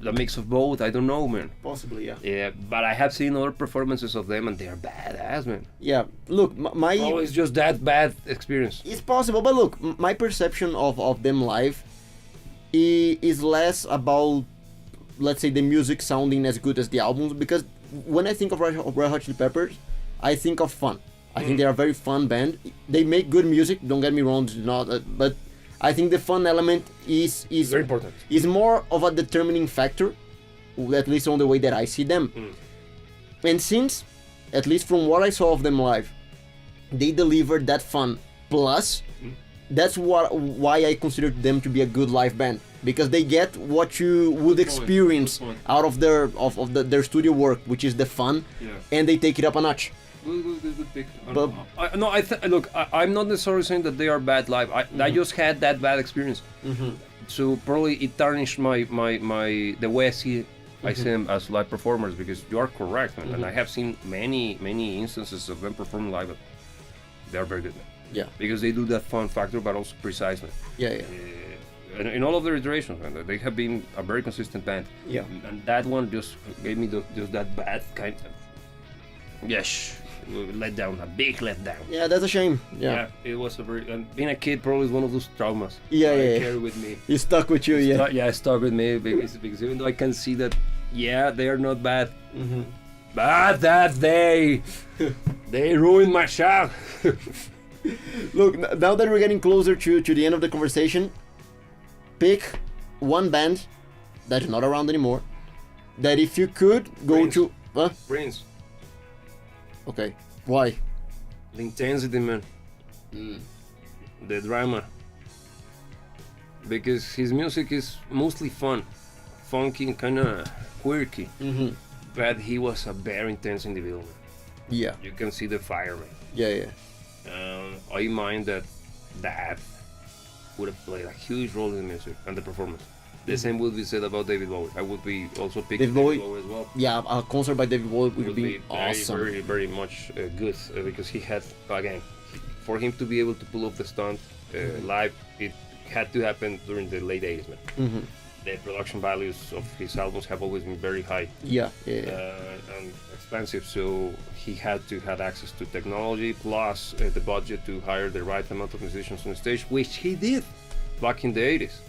the mix of both. I don't know, man. Possibly, yeah. Yeah, but I have seen other performances of them and they're badass, man. Yeah, look, my... Oh, it's just that bad experience. It's possible, but look, my perception of them live is less about, let's say, the music sounding as good as the albums, because when I think of Red Hot Chili Peppers, I think of fun. I think they are a very fun band. They make good music. Don't get me wrong, but I think the fun element is very important. Is more of a determining factor, at least on the way that I see them. And since, at least from what I saw of them live, they delivered that fun plus. That's why I consider them to be a good live band, because they get what you would experience out of their studio work, which is the fun, and they take it up a notch. Good pick. Look, I'm not necessarily saying that they are bad live. I just had that bad experience, so probably it tarnished the way I see them as live performers, because you are correct, man. And I have seen many instances of them performing live, but they are very good, man. Yeah. Because they do that fun factor, but also precisely. Yeah. In all of their iterations, man, they have been a very consistent band. Yeah. And that one just gave me just that bad kind of letdown, a big letdown. Yeah, that's a shame. Yeah. It was a very. And being a kid probably is one of those traumas. I carry with me. It stuck with you, It stuck with me because even though I can see that, they are not bad. But that they ruined my child. Look, now that we're getting closer to the end of the conversation, pick one band that is not around anymore, that if you could go to... Prince. Okay, why? The intensity, man. The drama. Because his music is mostly fun, funky and kind of quirky. But he was a very intense individual, man. Yeah. You can see the fire, man. Yeah. I mind that would have played a huge role in the music and the performance. The same would be said about David Bowie. I would be also picking David Bowie as well. Yeah, a concert by David Bowie would be awesome. Very, very much good because he had, again, for him to be able to pull off the stunt live, it had to happen during the late 80s, man. The production values of his albums have always been very high. Yeah. And expensive, so he had to have access to technology plus the budget to hire the right amount of musicians on the stage, which he did back in the 80s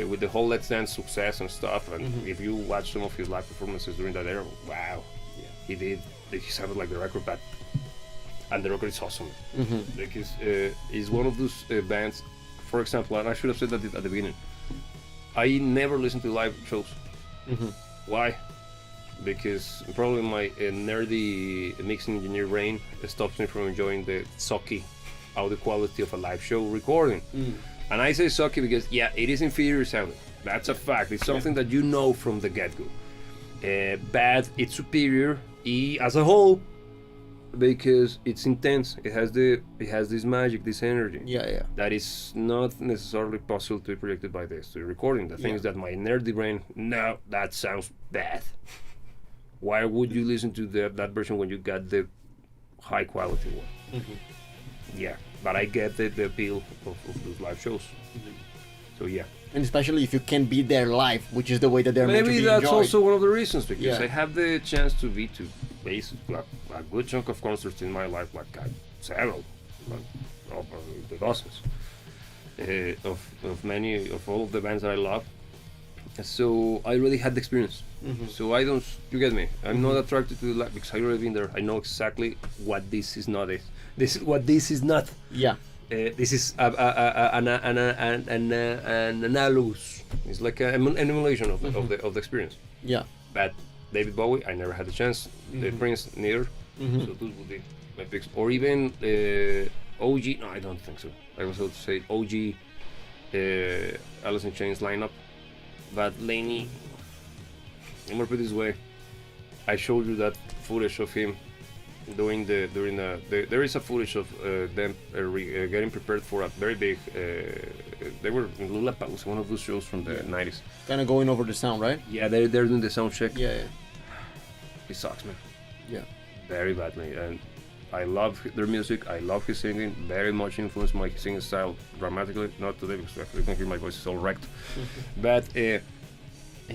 with the whole Let's Dance success and stuff. And if you watch some of his live performances during that era, wow, he sounded like the record band, and the record is awesome because he's one of those bands. For example, and I should have said that at the beginning, I never listen to live shows. Why? Because probably my nerdy mixing engineer brain stops me from enjoying the sucky audio quality of a live show recording. And I say sucky because it is inferior sounding. That's a fact. It's something that you know from the get-go. But it's superior as a whole because it's intense. It has this magic, this energy. That is not necessarily possible to be projected by the studio recording. The thing is that my nerdy brain, no, that sounds bad. Why would you listen to that version when you got the high quality one? But I get the appeal of those live shows. So and especially if you can be there live, which is the way that they're meant to be enjoyed. Maybe that's also one of the reasons, because Yeah. I have the chance to be to basically a good chunk of concerts in my life, like several, of the dozens of many of all of the bands that I love. So I already had the experience. Mm-hmm. So I don't, you get me? I'm not attracted to the live because I already been there. I know exactly what this is not. This is what this is not. Yeah. This is an analogous. It's like an emulation of the experience. Yeah. But David Bowie, I never had the chance. The Prince, neither. Mm-hmm. So those would be my picks. Or even OG. No, I don't think so. I was about to say OG Alice in Chains lineup. But Laney, I'm gonna put it this way. I showed you that footage of him doing there is a footage of them getting prepared for a very big. They were in Lollapalooza, one of those shows from the 90s. Kind of going over the sound, right? Yeah, they're doing the sound check. Yeah. It sucks, man. Yeah. Very badly, and I love their music. I love his singing. Very much influenced my singing style dramatically. Not today because I can hear my voice is all wrecked. But in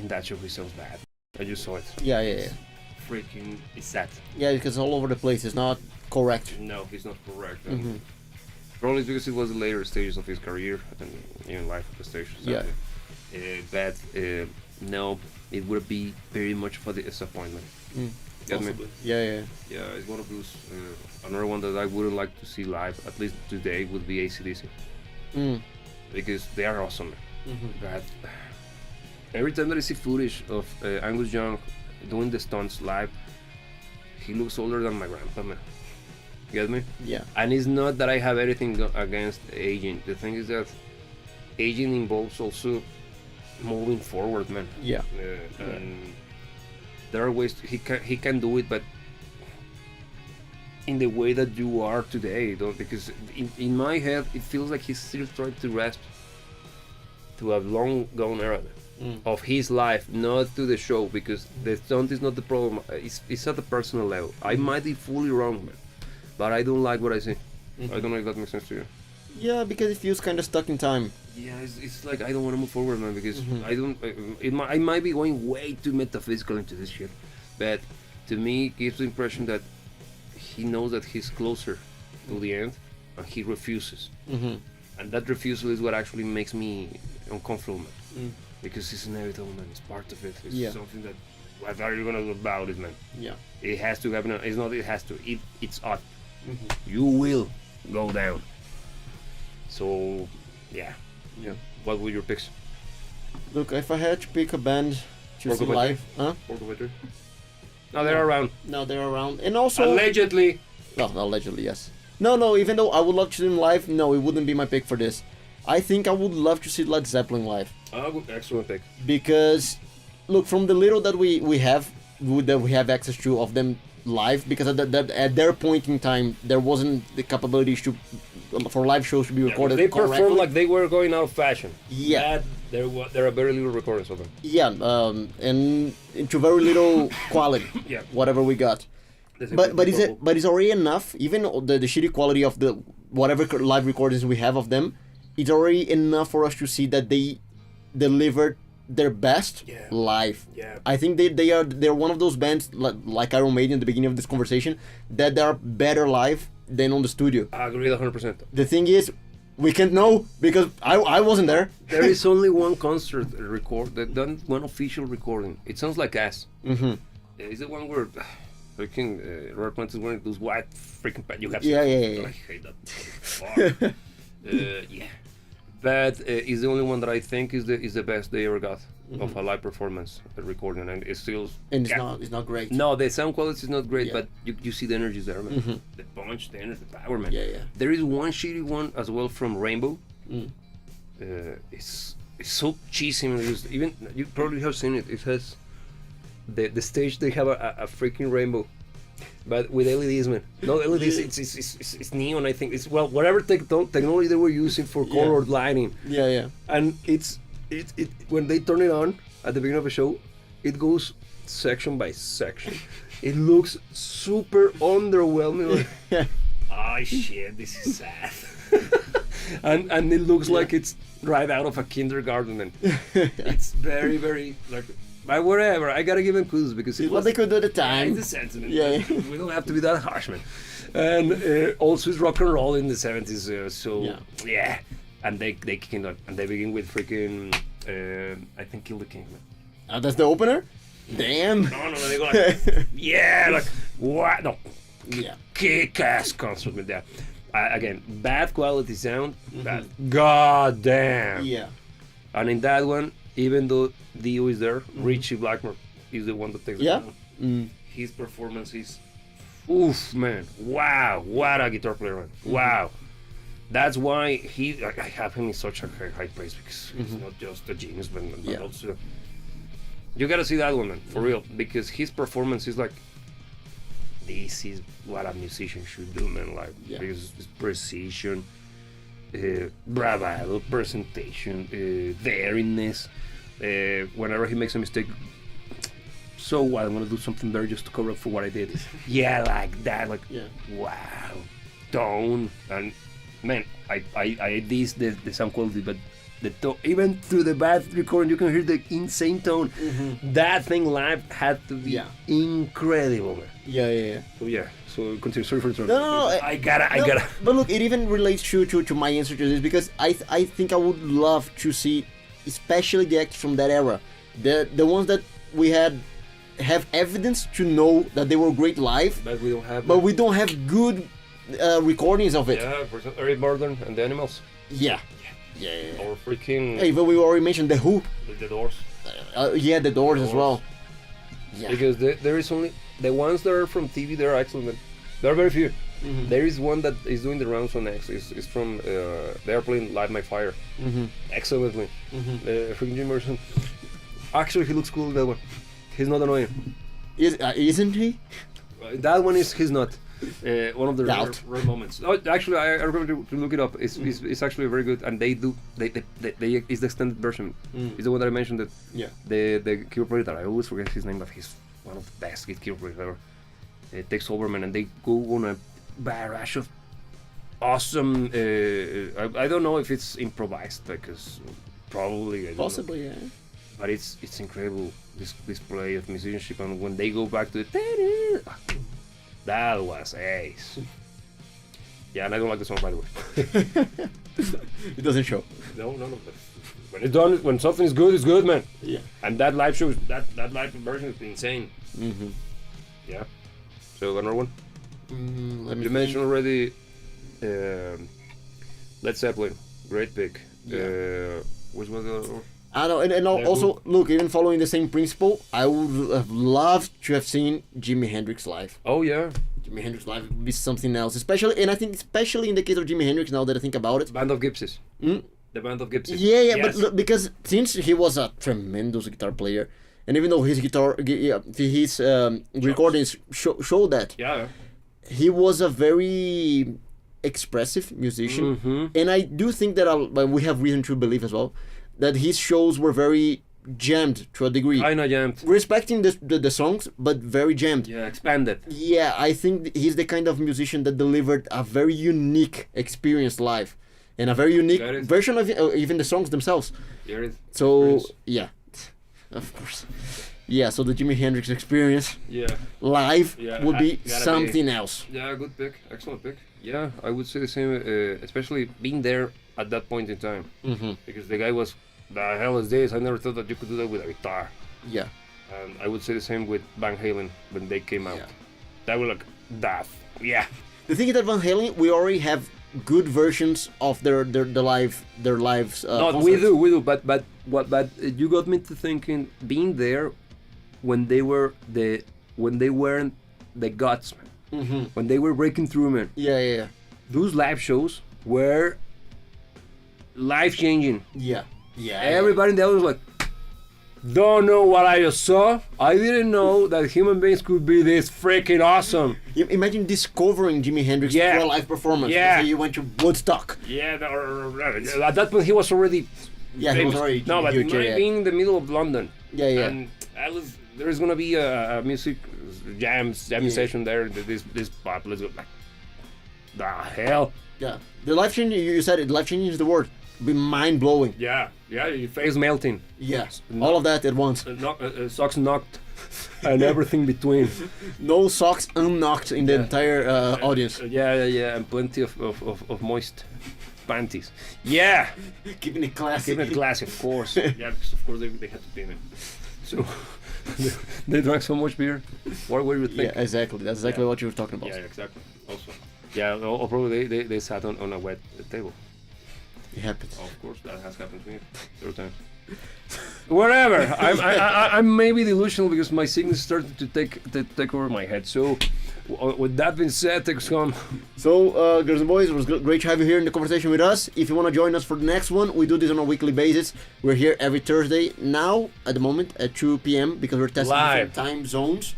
that show, he sounds bad. I just saw it. Yeah. Freaking, it's sad. Yeah, because all over the place. It's not correct. No, he's not correct. Probably because it was the later stages of his career and even life at the stage. Yeah. But no, it would be very much for the disappointment. Get me? Yeah. It's one of those. Another one that I wouldn't like to see live, at least today, would be AC/DC. Because they are awesome. But every time that I see footage of Angus Young doing the stunts live, he looks older than my grandpa, man. Get me? Yeah. And it's not that I have anything against aging. The thing is that aging involves also moving forward, man. Yeah. And there are ways he can do it, but in the way that you are today, though, because in my head it feels like he's still trying to grasp to a long gone era of his life, not to the show, because the stunt is not the problem. It's at the personal level. I might be fully wrong, man, but I don't like what I see. I don't know if that makes sense to you. Yeah, because it feels kind of stuck in time. Yeah, it's like I don't want to move forward, man, because I don't. I might be going way too metaphysical into this shit, but to me, it gives the impression that he knows that he's closer to the end, and he refuses. And that refusal is what actually makes me uncomfortable, man. Because it's inevitable, man. It's part of it. It's something that. What are you gonna do about it, man? Yeah. It has to happen. It's not. It has to. It's up. You will go down. So, yeah. What were your picks? Look, if I had to pick a band to see live, No, they're around. No, they're around, and also allegedly. No, allegedly, yes. No. Even though I would love to see them live, no, it wouldn't be my pick for this. I think I would love to see Led Zeppelin live. Excellent pick. Because, look, from the little that we have access to of them live, because at their point in time there wasn't the capability for live shows to be recorded. They performed like they were going out of fashion. Yeah. There are very little recordings of them. Yeah, and into very little quality. Yeah. Whatever we got. But is already enough. Even the shitty quality of the whatever live recordings we have of them, it's already enough for us to see that they delivered their best live. Yeah. I think they're one of those bands like Iron Maiden at the beginning of this conversation that they are better live than on the studio. I agree 100%. The thing is, we can't know because I wasn't there. There is only one concert one official recording. It sounds like ass. Is the one where freaking Robert Plant is wearing those white freaking pants? You have Yeah. I hate that. Yeah. But it's the only one that I think is the best they ever got of a live performance recording, and it's still. And it's not great. No, the sound quality is not great, but you see the energy there, man. The punch, the energy, the power, man. Yeah. There is one shitty one as well from Rainbow. It's so cheesy, man. Even you probably have seen it. It has the stage. They have a freaking rainbow. But with LEDs, man. No LEDs, it's neon, I think. It's whatever technology they were using for colored lighting. Yeah. And it when they turn it on at the beginning of a show, it goes section by section. It looks super underwhelming. Like, shit, this is sad. and it looks like it's right out of a kindergarten, and it's very, very like. But whatever, I gotta give them kudos because what they could do at the time. It's a sentiment. Yeah. We don't have to be that harsh, man. And also it's rock and roll in the 70s, and they kick it, and they begin with freaking I think Kill the King, man. That's the opener? Damn. No, they go like, like what? No. Yeah. Kick-ass concert with that. Again, bad quality sound, but goddamn. Yeah. And in that one, even though Dio is there, Richie Blackmore is the one that takes it down. His performance is, oof, man, wow, what a guitar player, man, wow. That's why I have him in such a high praise, because he's not just a genius, but also, you gotta see that one, man, for real, because his performance is like, this is what a musician should do, man, like, because it's precision, bravado, presentation, daringness. Whenever he makes a mistake, so what? I'm gonna do something better just to cover up for what I did. Like that, like wow, tone, and man, I this the sound quality, but the tone, even through the bad recording, you can hear the insane tone. That thing live had to be incredible, man. Yeah. So continue. Sorry for interrupting. No. I gotta. But look, it even relates to my answer to this, because I think I would love to see, especially the actors from that era, the ones that we had have evidence to know that they were great live, but we don't have good recordings of it. Yeah, for example, Eric Burdon and the Animals. Yeah. Or freaking. Hey, but we already mentioned the Who. The Doors. The Doors as well. Yeah. Because there is only the ones that are from TV. They're excellent. There are very few. Mm-hmm. There is one that is doing the rounds on X. It's from the airplane Light My Fire. Mm-hmm. Excellently. Mm-hmm. Freaking Jim Morrison. Actually, he looks cool in that one. He's not annoying. Isn't he? That one is. He's not. One of the rare moments. Oh, actually, I remember to look it up. It's actually very good, and they it's the extended version. It's the one that I mentioned. That the keyboard operator. I always forget his name, but he's one of the best keyboard operators ever. It takes over, man, and they go on a barrage of awesome. I don't know if it's improvised because probably possibly, yeah. But it's incredible this play of musicianship, and when they go back to the. That was ace. Yeah, and I don't like the song, by the way. It doesn't show. No. When it's done, when something is good, it's good, man. Yeah. And that live show, that live version is insane. Mm-hmm. Yeah. So another one. You mentioned already. Led Zeppelin, great pick. Yeah. Which was the other one? I know, and also, look, even following the same principle, I would have loved to have seen Jimi Hendrix live. Oh, yeah. Jimi Hendrix live would be something else. Especially in the case of Jimi Hendrix, now that I think about it. Band of Gypsies. The Band of Gypsies. Yeah, yes. But look, because since he was a tremendous guitar player, and even though his recordings show that, he was a very expressive musician. And I do think that we have reason to believe as well, that his shows were very jammed to a degree. I know, jammed. Respecting the songs, but very jammed. Yeah, expanded. Yeah, I think he's the kind of musician that delivered a very unique experience live. And a very unique version of even the songs themselves. So, yeah, of course. Yeah, so the Jimi Hendrix experience live would be something else. Yeah, good pick. Excellent pick. Yeah, I would say the same, especially being there at that point in time. Because the guy was, the hell is this? I never thought that you could do that with a guitar. Yeah. And I would say the same with Van Halen when they came out. That was like, that. Yeah. The thing is that Van Halen, we already have good versions of their lives. No, we do. But you got me to thinking, being there when they weren't the guts, man. When they were breaking through, man. Yeah. Those live shows were life-changing. Yeah. Everybody in the audience was like, don't know what I just saw. I didn't know that human beings could be this freaking awesome. Imagine discovering Jimi Hendrix through a live performance. Yeah. You went to Woodstock. Yeah, at that point he was already famous. He was already but being in the middle of London. Yeah. And there's gonna be a music jam session there. This pop, let's go back. The hell. Yeah, the life changing. You said it. Life changing is the word. Be mind blowing. Yeah. Your face melting. Yes, all of that at once. Socks knocked, and everything between. No socks unknocked in the entire audience. Yeah, and plenty of moist panties. Yeah. Keeping it classy. Of course. Yeah, because of course they had to be in it. So they drank so much beer. What were you thinking? Yeah, exactly. That's exactly what you were talking about. Yeah, exactly. Also. Yeah, or probably they sat on a wet table. It happens. Oh, of course, that has happened to me several times. Whatever. I'm maybe delusional because my sickness started to take over my head. So, with that being said, take us home. So, girls and boys, it was great to have you here in the conversation with us. If you want to join us for the next one, we do this on a weekly basis. We're here every Thursday now, at the moment, at 2 p.m. because we're testing different time zones.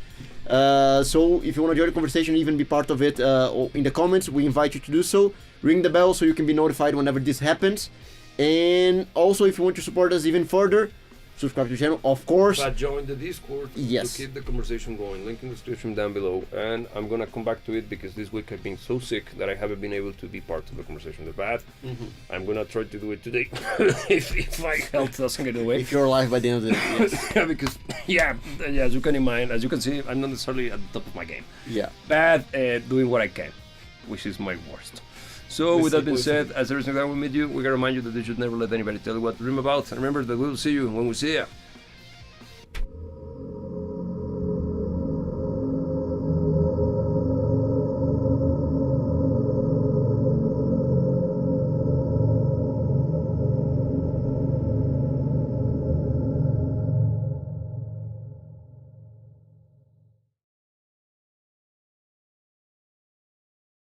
So if you want to join the conversation, even be part of it in the comments, we invite you to do so. Ring the bell so you can be notified whenever this happens. And also, if you want to support us even further, subscribe to the channel, of course. But join the Discord to keep the conversation going. Link in the description down below. And I'm gonna come back to it because this week I've been so sick that I haven't been able to be part of the conversation with Bad. I'm gonna try to do it today if my health doesn't get away. If you're alive by the end of the day. Yes. Yeah, because as you can see, I'm not necessarily at the top of my game. Yeah. Bad at doing what I can, which is my worst. So with that being said, as every single time we meet you, we gotta remind you that you should never let anybody tell you what to dream about. And remember that we'll see you when we see you.